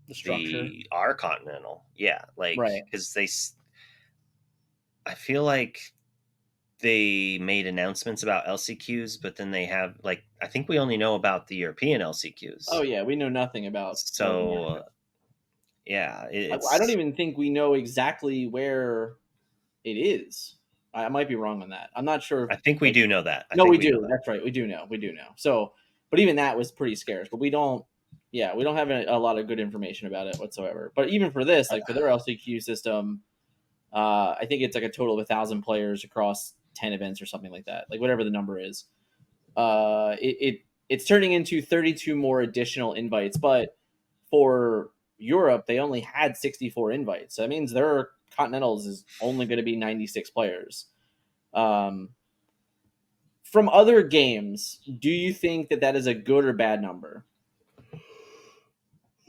the structure, the our continental. Yeah, like right? because I feel like they made announcements about LCQs, but then they have like I think we only know about the European Oh LCQs. yeah, we know nothing about North America. So yeah, I don't it's. even think we know exactly where it is. I might be wrong on that. I'm not sure. I think we Like, do know that. I no, think we we know do. that. That's right. We do know. We do know. So, but even that was pretty scarce. But we don't. Yeah, we don't have a lot of good information about it whatsoever. But even for this, like for their LCQ system, I think it's like a total of 1,000 players across 10 events or something like that. Like whatever the number is. It's turning into 32 more additional invites, but for Europe, they only had 64 invites. So that means their Continentals is only going to be 96 players. Um, from other games, do you think that that is a good or bad number?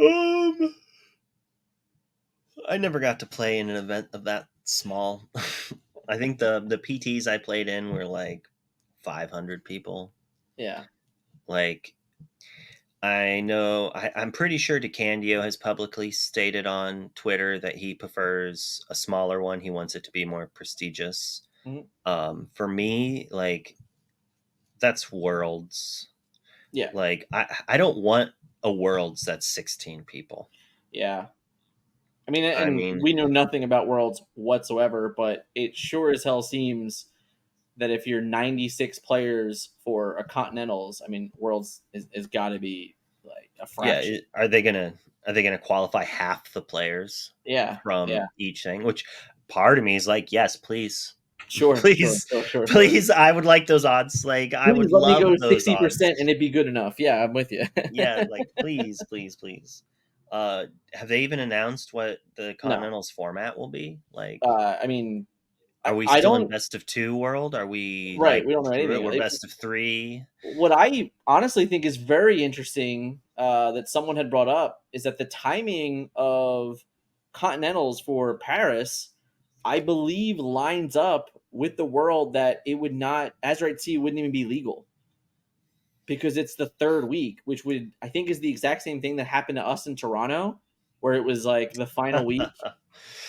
Um, I never got to play in an event of that small. I think the PTs I played in were like 500 people. Yeah. Like I know. I'm pretty sure DeCandio has publicly stated on Twitter that he prefers a smaller one. He wants it to be more prestigious. Mhm. For me, like that's Worlds. Yeah, Like I don't want a Worlds that's 16 people. yeah. I mean, I and mean, we know nothing about Worlds whatsoever, but it sure as hell seems that if you're 96 players for a Continentals, I mean, Worlds is got to be like a yeah. fraction. Are they gonna qualify half the players Yeah, yeah. from each thing? Which part of me is like, yes, please, Sure, sure, please, sure, sure, sure. please. I would like those odds. Like I Please would let me go love those 60% odds. and it'd be good enough. Yeah, I'm with you. Yeah, like please, please, please. Have they even announced what the No, Continentals format will be? Like, I mean, are we I still in don't. best of two world? Are we Right, like we don't know through it? anything. We're best of three. What I honestly think is very interesting that someone had brought up is that the timing of Continentals for Paris, I believe, lines up with the world that it would not Azurite Sea wouldn't even be legal because it's the third week, which would I think is the exact same thing that happened to us in Toronto, where it was like the final week.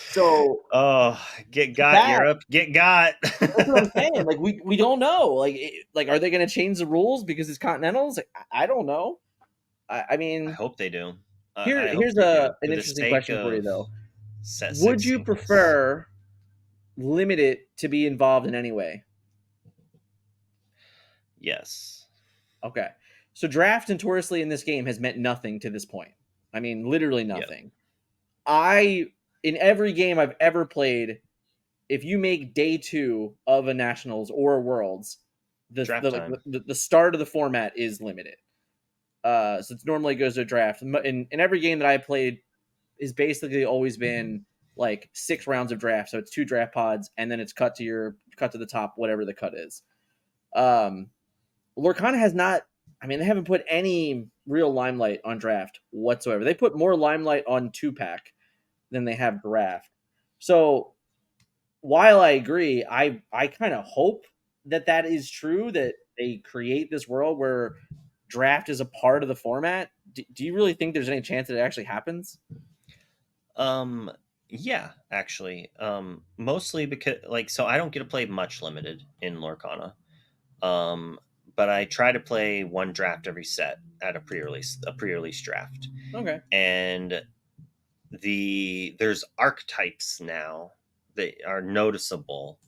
So Oh, get got that Europe, get got. that's what I'm saying. Like we don't know. Like are they going to change the rules because it's Continentals? Like, I don't know. I I mean, hope they do. here I hope here's they do an for the interesting sake question for you of though. set Would you singles. prefer limited to be involved in any way? Yes. Okay. So draft notoriously in this game has meant nothing to this point. I mean, literally Yeah. nothing. I in every game I've ever played, if you make day 2 of a nationals or a worlds, Draft time. the start of the format is limited. So it's normally goes to a draft. In every game that I played, is basically always been like 6 rounds of draft. So it's 2 draft pods, and then it's cut to the top, whatever the cut is. Um, Lorcana has not. I mean, they haven't put any real limelight on draft whatsoever. They put more limelight on 2 pack than they have draft. So while I agree, I kind of hope that that is true. That they create this world where draft is a part of the format. Do you really think there's any chance that it actually happens? Um, yeah, actually. Mostly because like so I don't get to play much limited in Lorcana. Um, but I try to play one draft every set at a pre-release draft. Okay. And there's archetypes now that are noticeable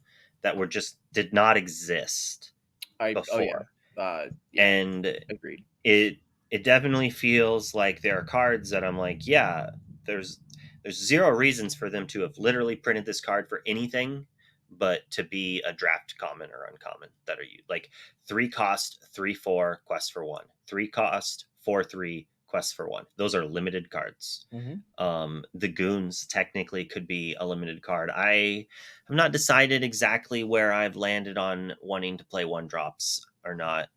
that were just did not exist Oh yeah. before. Yeah, And agreed. it it definitely feels like there are cards that I'm like, yeah, there's there's zero reasons for them to have literally printed this card for anything but to be a draft common or uncommon that are you like 3 cost 3/4 quest for one, 3 cost 4/3 quest for one. Those are limited cards. Hmm. The goons technically could be a limited card. I have not decided exactly where I've landed on wanting to play one drops or not.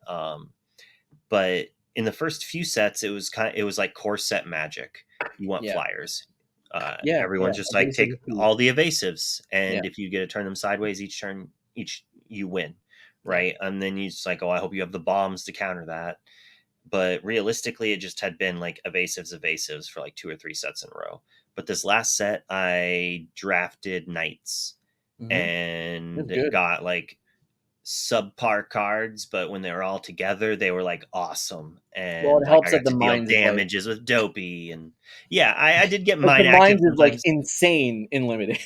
But in the first few sets, it was like core set magic. You want Yeah. flyers. Yeah. Everyone's just like Evasive take defeat. all the evasives, Yeah. and if you get to turn them sideways each turn, each you win, Yeah. right? And then you just like, oh, I hope you have the bombs to counter that. But realistically, it just had been like evasives for like 2 or 3 sets in a row. But this last set, I drafted knights Hmm. That's and good. got like subpar cards, but when they were all together, they were like awesome. Well, And it like helps I that got the to deal mines is damages with Dopey, and yeah, I did get like the mine active mines is like sometimes. insane in limited.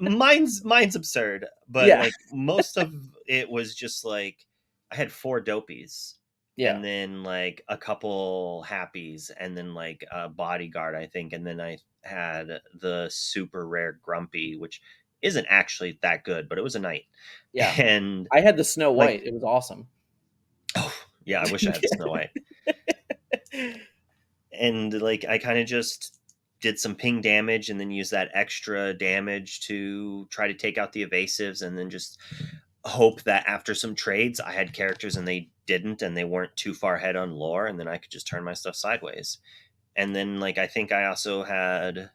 Mine's absurd, but Yeah. like most of it was just like I had 4 Dopies, Yeah. and then like a couple happies, and then like a bodyguard, I think, and then I had the super rare Grumpy, which isn't actually that good, but it was a knight. Yeah. And I had the Snow like, White. It was awesome. oh yeah, I wish I had the Snow White. And like I kind of just did some ping damage and then use that extra damage to try to take out the evasives, and then just hope that after some trades I had characters and they didn't, and they weren't too far ahead on lore, and then I could just turn my stuff sideways. And then like I think I also had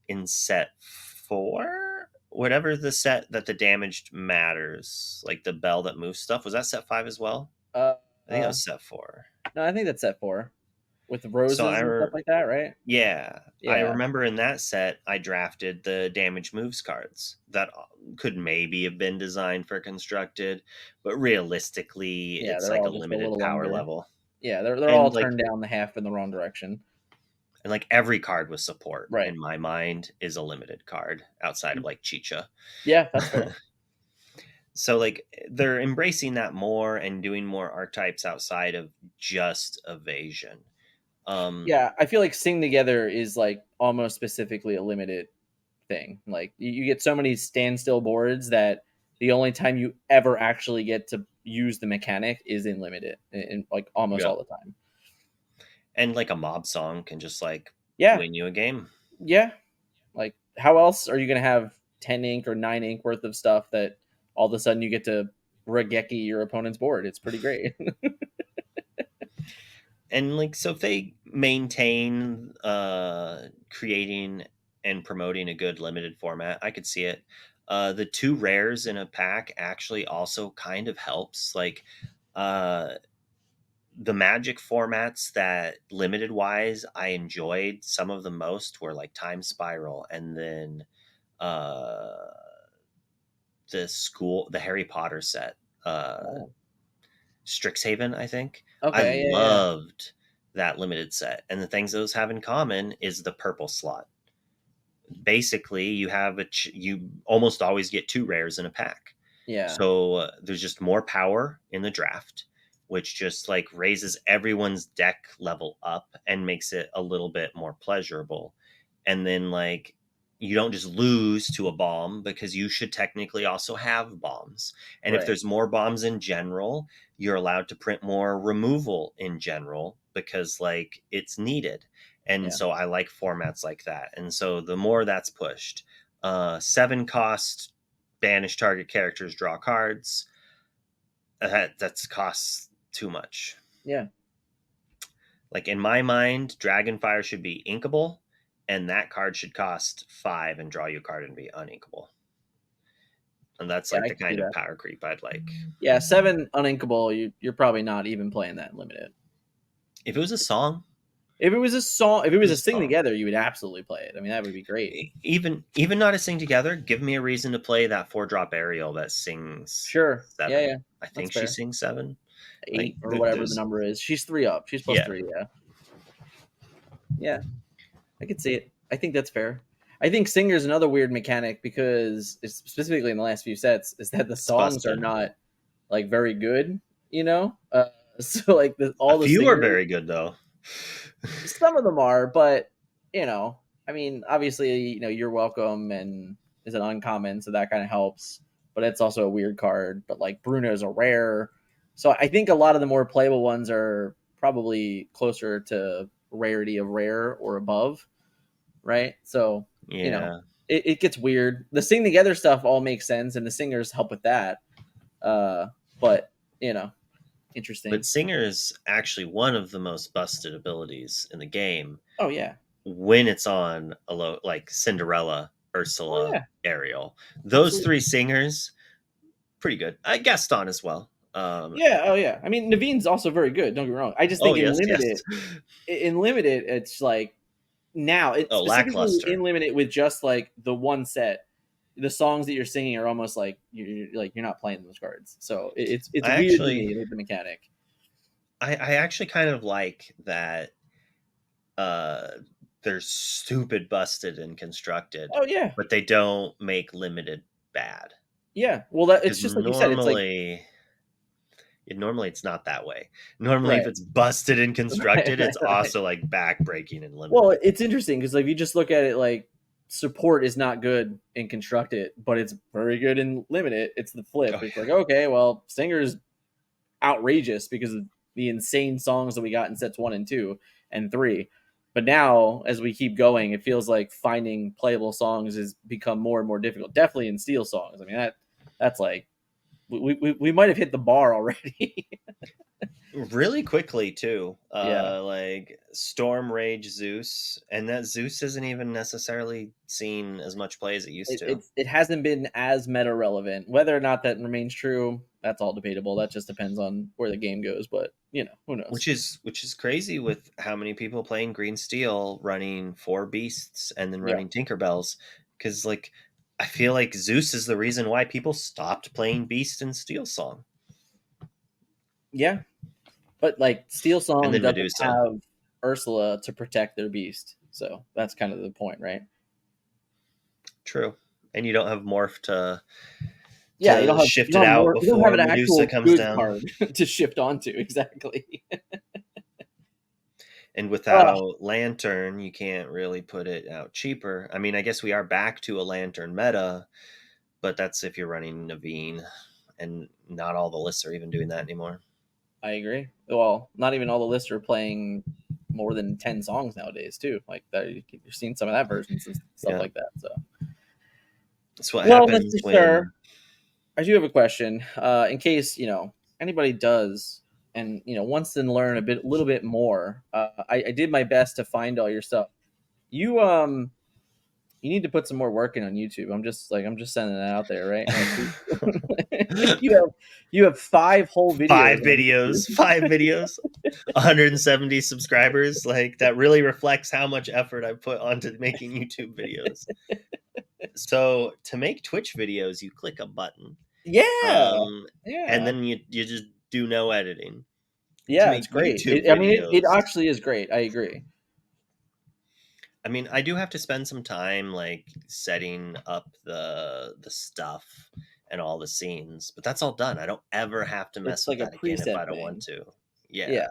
in set 4, whatever the set that the damaged matters, like the bell that moves stuff, was that set 5 as well? Uh, I think that uh, was set 4. no, I think that's set 4. with So roses and stuff like that, right? yeah, I Yeah, remember in that set I drafted the damage moves cards that could maybe have been designed for constructed, but realistically yeah, it's they're like all a just a limited little power under. level. Yeah, they're all And like turned down the half in the wrong direction. every card with support Right. in my mind is a limited card outside of like Chicha. Yeah, that's fair. So like they're embracing that more and doing more archetypes outside of just evasion. Um Yeah, I feel like Sing Together is like almost specifically a limited thing. Like you get so many standstill boards that the only time you ever actually get to use the mechanic is in limited, in like almost yeah. all the time. And like a mob song can just like Yeah, win you a game. yeah. Like how else are you gonna have 10 ink or 9 ink worth of stuff that all of a sudden you get to regeki your opponent's board? It's pretty great. And like so if they maintain creating and promoting a good limited format, I could see it. The two rares in a pack actually also kind of helps. Like uh the magic formats that limited wise I enjoyed some of the most were like Time Spiral, and then uh the Harry Potter set, Oh. Strixhaven, I think. I Okay, yeah, yeah. loved that limited set. And the things those have in common is the purple slot. Basically, you almost always get two rares in a pack. Yeah, So there's just more power in the draft, which just like raises everyone's deck level up and makes it a little bit more pleasurable. And then like you don't just lose to a bomb because you should technically also have bombs. And if right. there's more bombs in general, you're allowed to print more removal in general because like it's needed. And Yeah. so I like formats like that. And so the more that's pushed, 7 cost banish target characters, draw cards. That's costs too much. Yeah. Like in my mind, Dragonfire should be inkable, and that card should cost 5 and draw you a card and be uninkable. And that's Yeah, like I the can see kind of that. power creep I'd like. Yeah, 7 uninkable, you're probably not even playing that in limited. If it was a song, If it was a song, if it it was was a a Sing song. Together, you would absolutely play it. I mean, that would be great. Even not a sing together, give me a reason to play that 4-drop Ariel that sings Sure. Yeah, 7. yeah. I That's think she fair. sings 7. Like 8 or whatever the there's number is. She's 3 up. She's plus yeah. 3, yeah. Yeah, I could see it. I think that's fair. I think Singer's another weird mechanic because it's specifically in the last few sets is that the It's songs are busted. not like very good, you know? So like A all the few are singers, very good though. some of them are, but you know, I mean, obviously, you're welcome and is an uncommon, so that kind of helps. But it's also a weird card. But like Bruno's a rare, so I think a lot of the more playable ones are probably closer to rarity of rare or above, right? So you know, Yeah. it gets weird. The sing together stuff all makes sense, and the singers help with that. Uh, but you know, But interesting. Singer is actually one of the most busted abilities in the game Oh yeah, when it's on like Cinderella, oh Ursula, yeah, Ariel. Those absolutely. three singers, pretty good. I Gaston as well. Yeah, oh yeah. I mean, Naveen's also very good. Don't get me wrong. I just Oh think yes, yes. in limited, it's like now, it Oh, specifically in lackluster. limited with just like the one set, the songs that you're singing are almost like you're not playing those cards. So it's I weird to actually, me the mechanic. I actually kind of like that. Uh, they're stupid busted and constructed, Oh yeah, but they don't make limited bad. yeah. Well, that it's Because just like you said. It's like normally it's not that way. Normally, if right, it's busted and right, constructed, right, it's right. also like back breaking and Well, limited. it's interesting because like if you just look at it like support is not good in constructed, but it's very good in limited. It's the flip. Oh It's yeah, like okay, well, singers outrageous because of the insane songs that we got in sets 1 and 2 and 3. But now, as we keep going, it feels like finding playable songs has become more and more difficult. Definitely in steel songs. I mean that's like we might have hit the bar already. really quickly too. Yeah, Like Storm Rage Zeus, and that Zeus isn't even necessarily seen as much play as it used to. it hasn't been as meta relevant. Whether or not that remains true, that's all debatable. That just depends on where the game goes. But who knows? Which is crazy with how many people playing Green Steel running 4 beasts and then Yeah, running Tinkerbells, because like I feel like Zeus is the reason why people stopped playing Beast and Steel Song, yeah. But like Steel and Song then doesn't Medusa. have Ursula to protect their beast, so that's kind of the point, right? True, and you don't have Morph to Yeah, you shift it don't have out more, you don't have before an Medusa actual comes good down. card to shift onto. Exactly. And Uh, without Lantern, you can't really put it out cheaper. I mean, I guess we are back to a Lantern meta, but that's if you're running Naveen, and not all the lists are even doing that anymore. I agree. Well, not even all the lists are playing more than 10 songs nowadays, too. Like that, you're seeing some of that versions and stuff Yeah, like that. So, that's what well, happens Mr. Sir, when. I do have a question. In case anybody does and wants to learn a little bit more. I did my best to find all your stuff. You need to put some more work in on YouTube. I'm just sending that out there, right? Like you have you have 5 whole videos five on videos, YouTube. 5 videos, 170 subscribers. Like that really reflects how much effort I put onto making YouTube videos. So to make Twitch videos, you click a button, Yeah, um, and yeah, then you just do no editing. To yeah. It's make great. YouTube I mean, it videos, actually is great. I agree. I mean, I do have to spend some time like setting up the stuff and all the scenes, but that's all done. I don't ever have to It's mess with like a that again if preset I don't want thing. to. Yeah. Yeah.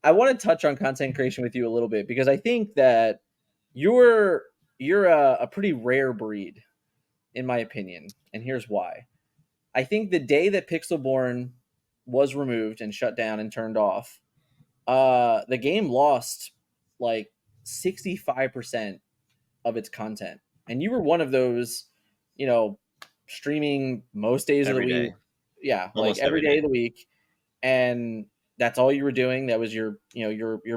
I want to touch on content creation with you a little bit because I think that you're you're a pretty rare breed in my opinion, and here's why. I think the day that Pixelborn was removed and shut down and turned off, the game lost like 65% of its content. And you were one of those, you know, streaming most days of the Every week. day, Yeah, like almost every every day day. of the week. And that's all you were doing. That was your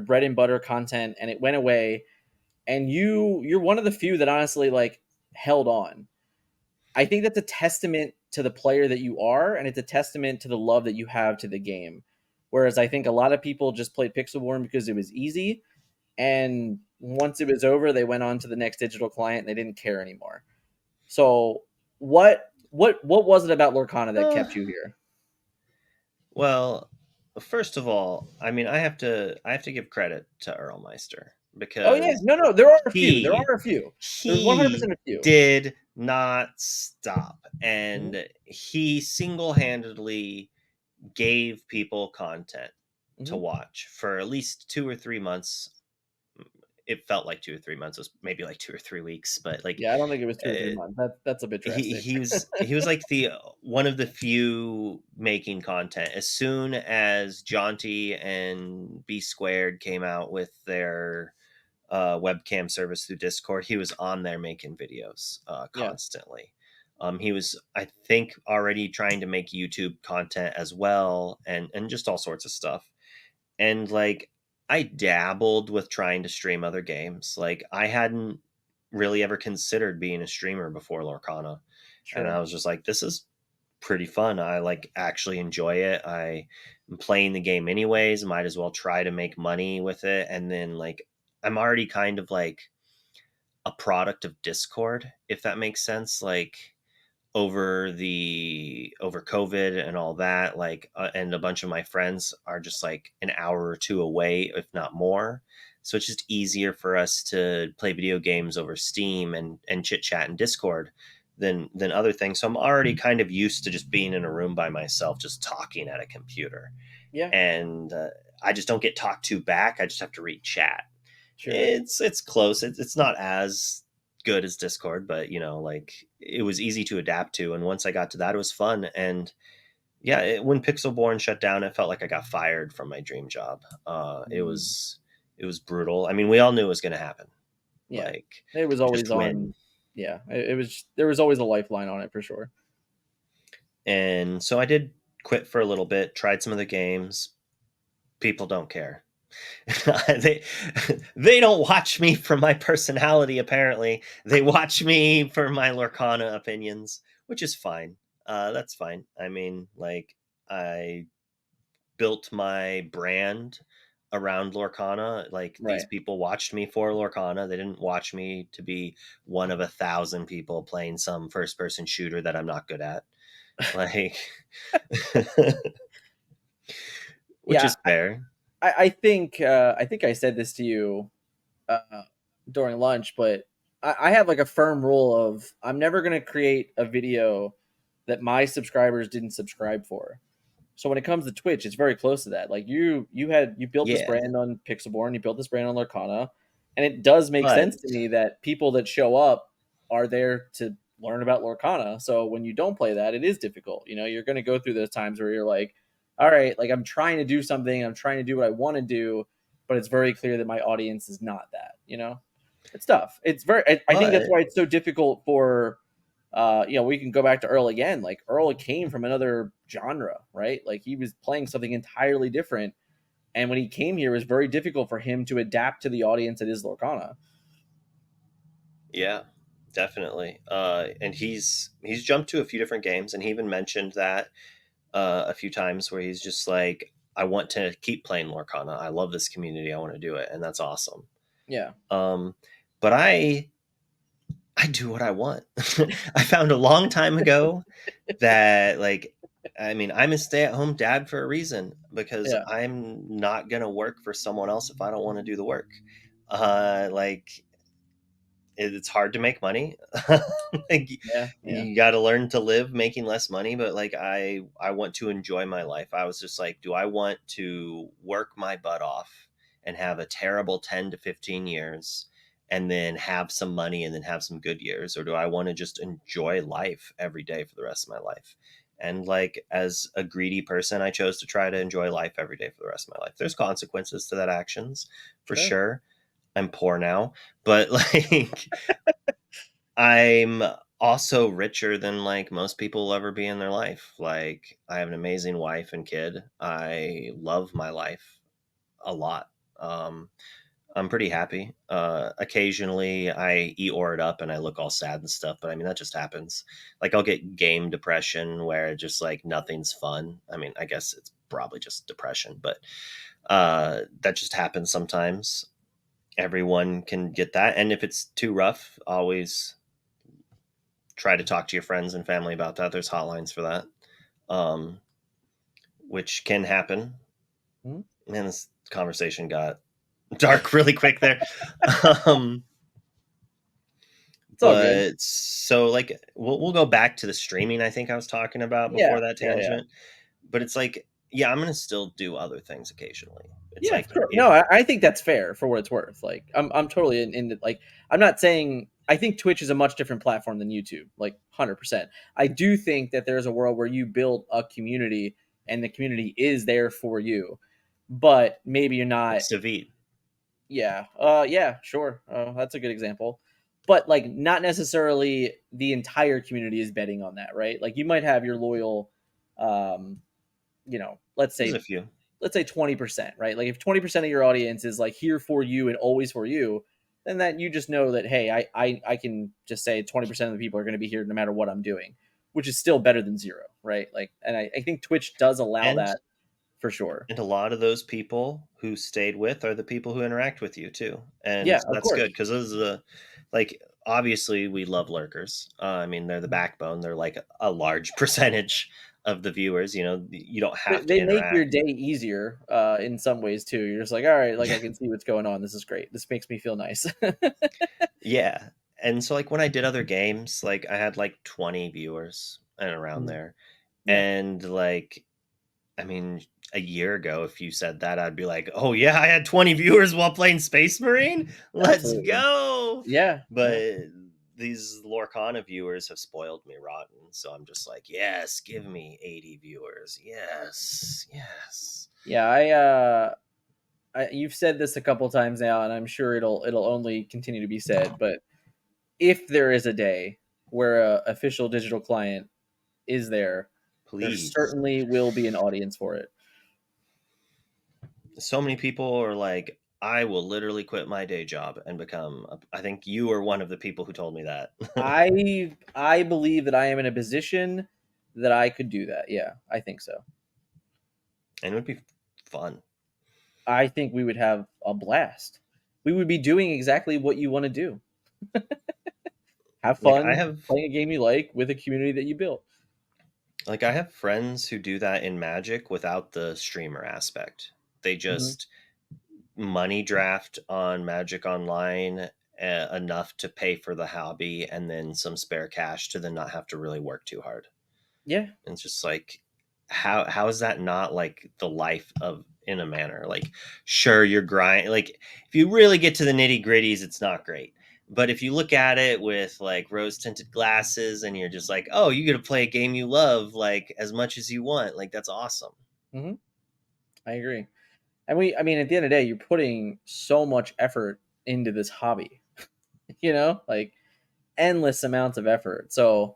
bread and butter content, and it went away. And you're one of the few that honestly like held on. I think that's a testament to the player that you are, and it's a testament to the love that you have to the game. Whereas I think a lot of people just played Pixelborn because it was easy, and once it was over, they went on to the next digital client and they didn't care anymore. So what was it about Lorcana that Uh, kept you here? well, first of all, I mean, I have to give credit to Earlmeister Oh yeah, because no, there are a few. There he are a few. There's he 100% a few. did not stop, Hmm. and he single-handedly gave people content to Hmm. watch for at least 2 or 3 months. It felt like 2 or 3 months. It was maybe like 2 or 3 weeks, but like Yeah, I don't think it was 2 or 3 uh, months. That's a bit he drastic. he was he was like the one of the few making content. As soon as Jaunty and B Squared came out with their webcam service through Discord, he was on there making videos Yeah. constantly. He was, I think, already trying to make YouTube content as well, and just all sorts of stuff. And like, I dabbled with trying to stream other games. Like, I hadn't really ever considered being a streamer before Lorcana, and I Sure. was just like, this is pretty fun. I like actually enjoy it. I am playing the game anyways. Might as well try to make money with it. And then like, I'm already kind of like a product of Discord, if that makes sense. Like over COVID and all that, like, and a bunch of my friends are just like an hour or two away, if not more. So it's just easier for us to play video games over Steam and chit chat in Discord than other things. So I'm already kind of used to just being in a room by myself, just talking at a computer, Yeah. and I just don't get talked to back. I just have to read chat. Sure. It's close. It's not as good as Discord, but like it was easy to adapt to. And once I got to that, it was fun. And yeah, when Pixelborn shut down, it felt like I got fired from my dream job. It Mm, was it was brutal. I mean, we all knew it was going to happen. yeah. Like It was always just on. when. Yeah. It was there was always a lifeline on it for sure. And so I did quit for a little bit. Tried some other games. People don't care. they they don't watch me for my personality. Apparently, they watch me for my Lorcana opinions, which is fine. That's fine. I mean, like, I built my brand around Lorcana. Like, these Right. people watched me for Lorcana. They didn't watch me to be one of 1,000 people playing some first person shooter that I'm not good at. Like, which Yeah, is fair. I think I said this to you uh, during lunch, but I have like a firm rule of I'm never going to create a video that my subscribers didn't subscribe for. So when it comes to Twitch, it's very close to that. Like you built this Yeah. brand on Pixelborn, you built this brand on Lorcana, and it does make But sense to me that people that show up are there to learn about Lorcana. So when you don't play that, it is difficult. You know, you're going to go through those times where you're like, all right, like I'm trying to do something, I'm trying to do what I want to do, but it's very clear that my audience is not that. You know, it's tough. It's very. I think that's but why it's so difficult for we can go back to Earl again. Like Earl came from another genre, right? Like he was playing something entirely different. And when he came here, it was very difficult for him to adapt to the audience that is Lorcana. yeah, definitely. And he's jumped to a few different games, and he even mentioned that a few times where he's just like, I want to keep playing Lorcana. I love this community. I want to do it, and that's awesome. Yeah. Um, but I do what I want. I found a long time ago that, like, I mean, I'm a stay-at-home dad for a reason, because Yeah. I'm not gonna work for someone else if I don't want to do the work. Like, it's hard to make money. Like, Yeah. Yeah. you got to learn to live making less money, but like, I want to enjoy my life. I was just like, do I want to work my butt off and have a terrible 10 to 15 years and then have some money and then have some good years, or do I want to just enjoy life every day for the rest of my life? And like, as a greedy person, I chose to try to enjoy life every day for the rest of my life. There's consequences to that actions, for Sure. sure. I'm poor now, but like, I'm also richer than like most people will ever be in their life. Like, I have an amazing wife and kid. I love my life a lot. Um, I'm pretty happy. Occasionally I eat or it up and I look all sad and stuff, but I mean, that just happens. Like, I'll get game depression where just like nothing's fun. I mean, I guess it's probably just depression, but that just happens sometimes. Everyone can get that. And if it's too rough, always try to talk to your friends and family about that. There's hotlines for that, um, which can happen. Mhm. Man, this conversation got dark really quick there. um, It's all good. but so, like, we'll go back to the streaming I think I was talking about Yeah. before that Yeah. Yeah. tangent. But it's like, yeah, I'm gonna still do other things occasionally. It's Yeah, like, sure. if No, I think that's fair for what it's worth. Like, I'm totally in like, I'm not saying I think Twitch is a much different platform than YouTube. Like, 100%. I do think that there's a world where you build a community and the community is there for you, but maybe you're like not. Savid. Yeah. Yeah. Sure. That's a good example. But like, not necessarily the entire community is betting on that, right? Like, you might have your loyal, um, let's There's a say few. 20%, right? Like if 20% of your audience is like here for you and always for you, then that you just know that, hey, I can just say 20% of the people are going to be here no matter what I'm doing, which is still better than zero, right? Like, and I think Twitch does allow And that for sure. And a lot of those people who stayed with are the people who interact with you too. And Yeah, so of that's good, course. because those are the, like, obviously we love lurkers. I mean, they're the backbone. They're like a large percentage of the viewers. You know, you don't have to They make your interact. day easier in some ways too. You're just like, all right, like I can see what's going on. This is great. This makes me feel nice. Yeah. And so, like, when I did other games, like, I had like 20 viewers and around Mm, there. yeah, And like, I mean, a year ago, if you said that, I'd be like, "Oh yeah, I had 20 viewers while playing Space Marine. Let's absolutely. go!" Yeah, yeah. But these Lorcana viewers have spoiled me rotten, so I'm just like, "Yes, give me 80 viewers. Yes, yes." Yeah, you've said this a couple times now, and I'm sure it'll only continue to be said. But if there is a day where a official digital client is there, there Please. certainly will be an audience for it. So many people are like, "I will literally quit my day job and become." I think you are one of the people who told me that. I believe that I am in a position that I could do that. Yeah, I think so. And it would be fun. I think we would have a blast. We would be doing exactly what you want to do. Have Like I fun have playing a game you like with a community that you built. like I have friends who do that in Magic without the streamer aspect. They Hmm. just money draft on Magic Online enough to pay for the hobby and then some spare cash to then not have to really work too hard. Yeah. And it's just like how is that not like the life of in a manner? Like sure you're grind like if you really get to the nitty-gritties it's not great. But if you look at it with like rose tinted glasses and you're just like, "Oh, you get to play a game you love like as much as you want." Like that's awesome. Hmm. I agree. And I mean, at the end of the day, you're putting so much effort into this hobby, like endless amounts of effort. So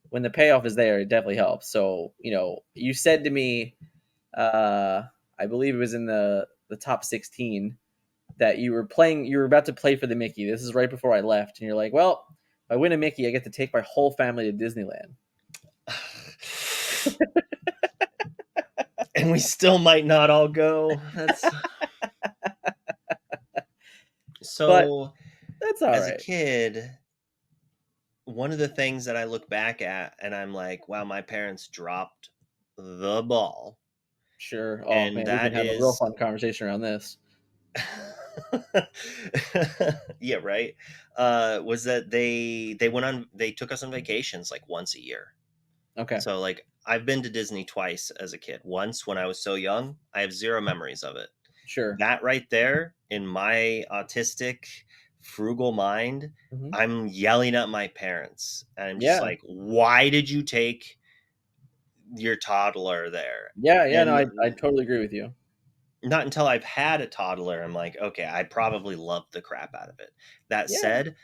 when the payoff is there, it definitely helps. So, you said to me, uh, I believe it was in the top 16 that you were about to play for the Mickey. This is right before I left. And you're like, well, if I win a Mickey, I get to take my whole family to Disneyland. And we still might not all go. That's But so that's all as a right. kid, one of the things that I look back at and I'm like, wow, my parents dropped the ball. Sure. Oh, And man, we can that have a real is fun conversation around this. yeah, right. Was that they took us on vacations like once a year. Okay. So like I've been to Disney twice as a kid. Once when I was so young, I have zero memories of it. Sure. That right there in my autistic frugal mind, Hmm. I'm yelling at my parents and I'm just Yeah. like, why did you take your toddler there? Yeah. Yeah. No, And I totally agree with you. not until I've had a toddler, I'm like, okay, I probably loved the crap out of it. That Yeah. said,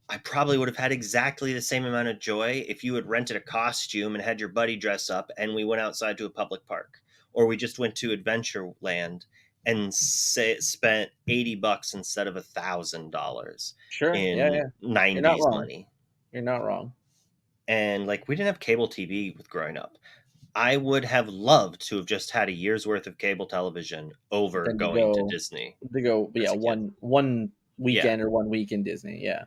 I probably would have had exactly the same amount of joy if you had rented a costume and had your buddy dress up and we went outside to a public park. Or we just went to Adventureland and spent $80 instead of $1,000 Sure. Yeah. in Yeah. You're not 90s wrong. money. You're not wrong. And like we didn't have cable TV with growing up. I would have loved to have just had a year's worth of cable television over Then going to Disney yeah, as a kid. one Yeah. weekend or one week in Disney. Yeah.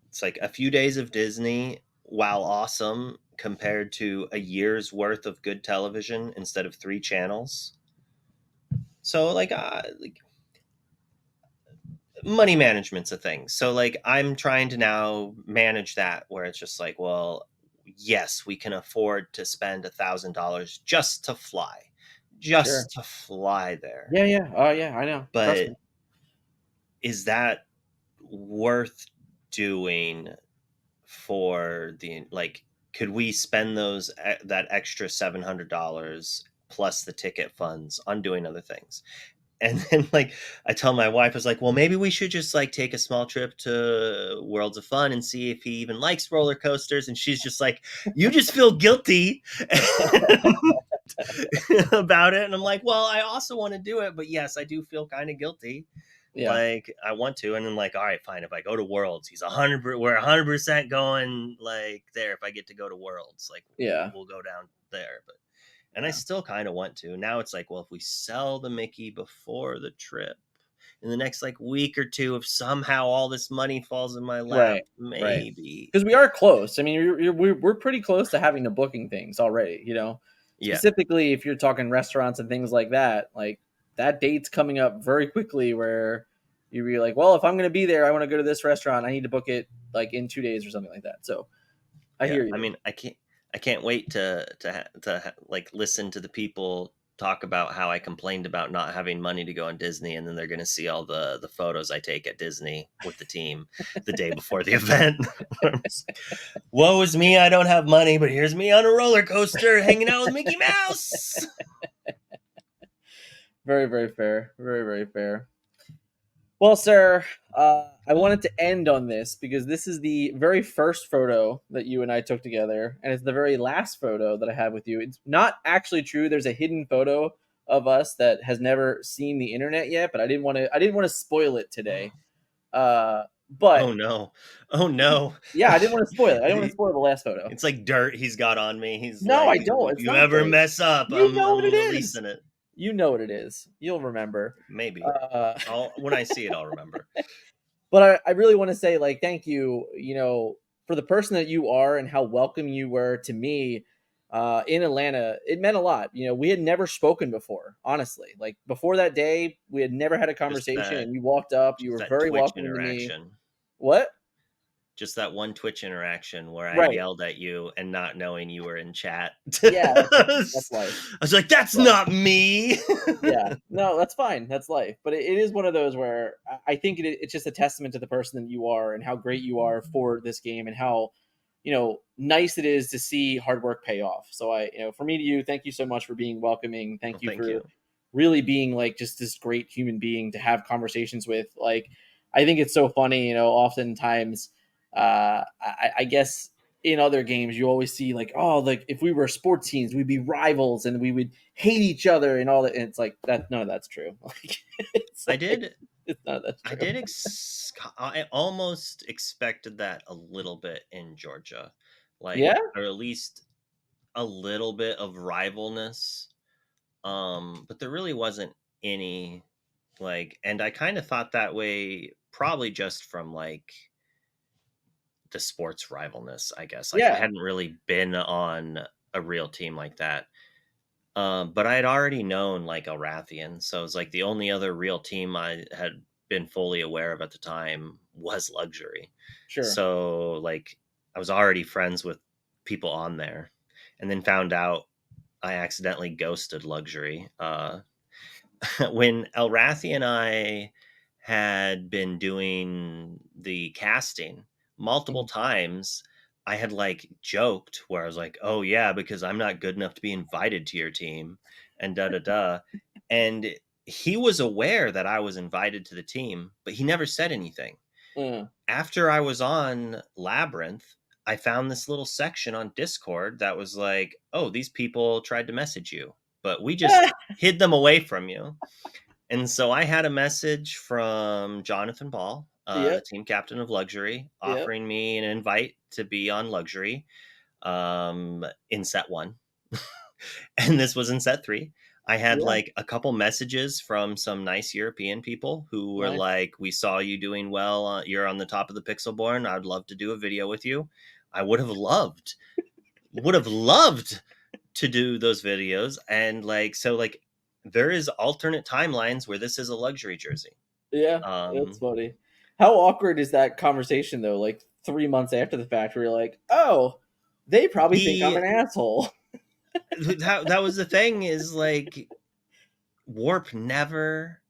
It's like a few days of Disney, while awesome, compared to a year's worth of good television instead of three channels. So like money management's a thing. So like I'm trying to now manage that where it's just like, well, yes, we can afford to spend $1,000 Sure. just to fly there. Yeah. Yeah. Oh, yeah. I know. Trust But me. is that worth doing for the like could we spend that extra $700 plus the ticket funds on doing other things? And then like I tell my wife, I was like, well, maybe we should just like take a small trip to Worlds of Fun and see if he even likes roller coasters. And she's just like, you just feel guilty about it. And I'm like, well, I also want to do it, but yes, I do feel kind of guilty. Yeah. Like I want to, and then like, all right, fine. If I go to Worlds, we're 100% going like there. If I get to go to Worlds, like Yeah. we'll go down there. But and I Yeah. still kind of want to. Now it's like, well, if we sell the Mickey before the trip, in the next like week or two, if somehow all this money falls in my lap, Right. Right. maybe. Because we are close. I mean, we're pretty close to having to booking things already. Yeah, Specifically if you're talking restaurants and things like that. Like that date's coming up very quickly where you'd be like, well, if I'm going to be there, I want to go to this restaurant. I need to book it like in 2 days or something like that. So I yeah. hear I you. mean, I can't wait like listen to the people talk about how I complained about not having money to go on Disney, and then they're going to see all the photos I take at Disney with the team the day before the event. Woe is me, I don't have money, but here's me on a roller coaster hanging out with Mickey Mouse. Very, very fair. Very, very fair. Well, sir, I wanted to end on this because this is the very first photo that you and I took together, and it's the very last photo that I have with you. It's not actually true. There's a hidden photo of us that has never seen the internet yet, but I didn't want to. I didn't want to spoil it today. But Oh no. Oh no. yeah, I didn't want to spoil it. I didn't want to He- spoil the last photo. it's like dirt he's got on me. He's No, like, I don't. if It's you not ever dirt. mess up, You know what I'm it is. releasing it. You know what it is. You'll remember. Maybe. Uh, I'll when I see it, I'll remember. but I really want to say, like, thank you, for the person that you are and how welcome you were to me in Atlanta. It meant a lot. We had never spoken before, honestly. Like, before that day, we had never had a Just conversation, that and you walked up. You just were that very Twitch welcoming to me. interaction. What? Just that one Twitch interaction where I Right. yelled at you and not knowing you were in chat. Yeah, I that's life. was like, that's Yeah. not me. Yeah, no, that's fine. That's life. But it is one of those where I think it's just a testament to the person that you are and how great you are for this game and how, nice it is to see hard work pay off. So for me to you, thank you so much for being welcoming. Thank Well, you thank for you. really being like just this great human being to have conversations with. Like, I think it's so funny, oftentimes, I guess in other games you always see like, oh, like if we were sports teams we'd be rivals and we would hate each other and all that, and it's like that none of that's true. Like, it's I like did it's none of that's I true. did I almost expected that a little bit in Georgia. Like, Yeah, or at least a little bit of rivalness. But there really wasn't any, like, and I kind of thought that way probably just from like the sports rivalness, I guess. Like, I yeah, hadn't really been on a real team like that. But I had already known like Elrathian, so it was like the only other real team I had been fully aware of at the time was Luxury. sure. So like I was already friends with people on there, and then found out I accidentally ghosted Luxury. When Elrathi and I had been doing the casting multiple Mhm. times, I had like joked where I was like, "Oh yeah, because I'm not good enough to be invited to your team," and da da da. And he was aware that I was invited to the team, but he never said anything. Uh, After I was on Labyrinth, I found this little section on Discord that was like, "Oh, these people tried to message you, but we just hid them away from you." And so I had a message from Jonathan Ball, the yep, team captain of Luxury, yep, offering me an invite to be on Luxury in set one. And this was in set three. I had yeah, like a couple messages from some nice European people who were nice. like, "We saw you doing well. You're on the top of the Pixelborn. I'd love to do a video with you." I would have loved to do those videos. And like, so like, there is alternate timelines where this is a Luxury jersey. Yeah, that's Um, funny. How awkward is that conversation though? Like 3 months after the fact, where you're like, oh, they probably think I'm he an asshole. that was the thing, is like Warp never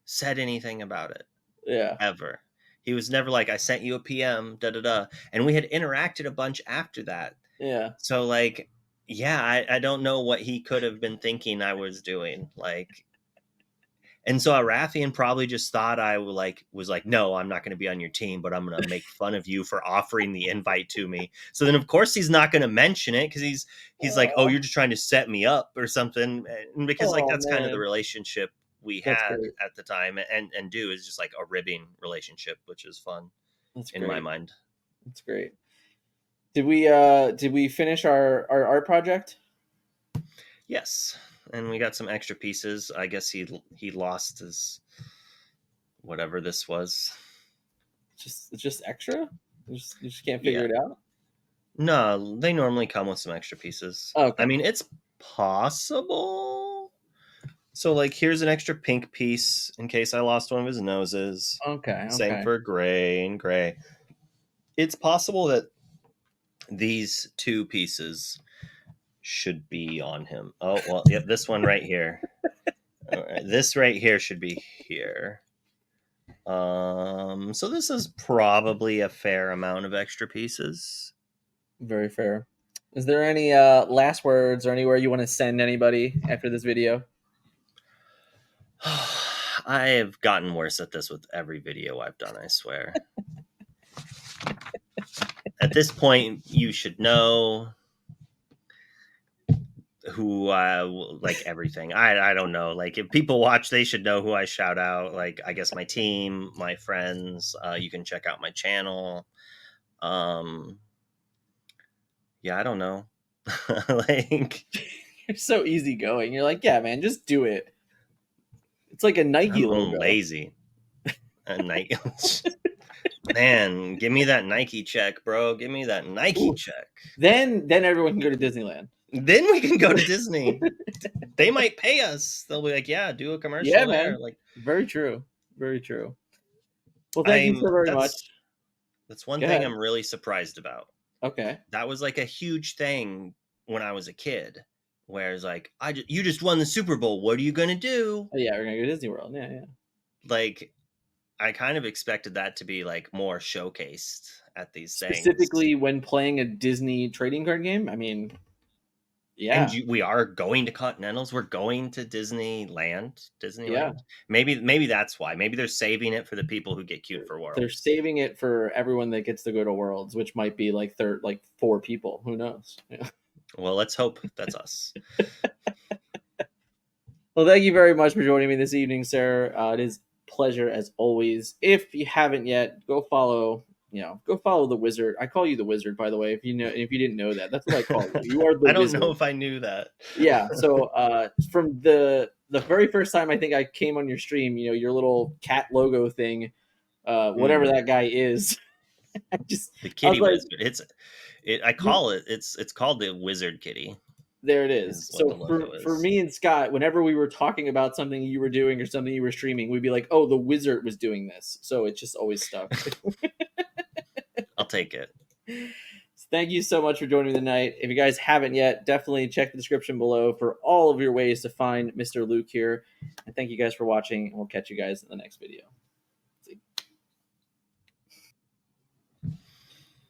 said anything about it Yeah, ever. He was never like, I sent you a PM, da da da. And we had interacted a bunch after that. yeah. So like, yeah, I don't know what he could have been thinking I was doing. Like, and so Arathian probably just thought I was like, no, I'm not going to be on your team, but I'm going to make fun of you for offering the invite to me. So then, of course, he's not going to mention it because he's like, oh, Oh, you're just trying to set me up or something, and because like oh that's kind of the man, relationship we that's had great. at the time, and do is just like a ribbing relationship, which is fun That's in my great. mind. That's great. Did we finish our art project? Yes, and we got some extra pieces. I guess he lost his whatever this was. It's just extra. You just can't Yeah. figure it out. No, they normally come with some extra pieces. I Okay. mean, it's possible. So, like, here's an extra pink piece in case I lost one of his noses. Okay. Same Okay. for gray and gray. It's possible that these two pieces should be on him. Oh, well, yep, this one right here. All right, this right here should be here. So this is probably a fair amount of extra pieces. Very fair. Is there any last words or anywhere you want to send anybody after this video? I have gotten worse at this with every video I've done, I swear. At this point, you should know who like everything. I don't know. Like if people watch, they should know who I shout out. Like I guess my team, my friends. You can check out my channel. Um, yeah, I don't know. Like You're so easygoing. You're like, yeah, man, just do it. It's like a Nike I'm logo. lazy. And Nike, man, give me that Nike check, bro. Give me that Nike Ooh. check. Then everyone can go to Disneyland. Then we can go to Disney. They might pay us. They'll be like, yeah, do a Yeah, commercial there. man. Like Very true. Very true. Well, thank you I'm so very much. that's one Go thing ahead. I'm really surprised about. Okay. That was like a huge thing when I was a kid. Where it's like, you just won the Super Bowl. What are you gonna do? Oh, yeah, we're gonna go to Disney World. Yeah, yeah. Like, I kind of expected that to be like more showcased at these things. Specifically when playing a Disney trading card game. I mean, And yeah, we are going to Continentals. We're going to Disneyland. yeah. Disneyland. Maybe that's why. Maybe they're saving it for the people who get cute for They're Worlds. saving it for everyone that gets to go to Worlds, which might be like like 4 people. Who knows? Yeah. Well, let's hope that's us. Well, thank you very much for joining me this evening, sir. It is a pleasure as always. If you haven't yet, go follow. Go follow the wizard. I call you the wizard, by the way. If you didn't know that, that's what I call you. You are the I don't know wizard. if I knew that. Yeah. So from the very first time I think I came on your stream, your little cat logo thing, whatever Mm, that guy is, I just the I was kitty like, wizard. I call it. It's called the wizard kitty. there it is. Is what the So logo for is. me and Scott, whenever we were talking about something you were doing or something you were streaming, we'd be like, "Oh, the wizard was doing this." So it just always stuck. I'll take it. So thank you so much for joining me tonight. If you guys haven't yet, definitely check the description below for all of your ways to find Mr. Luke here. And thank you guys for watching, and we'll catch you guys in the next video.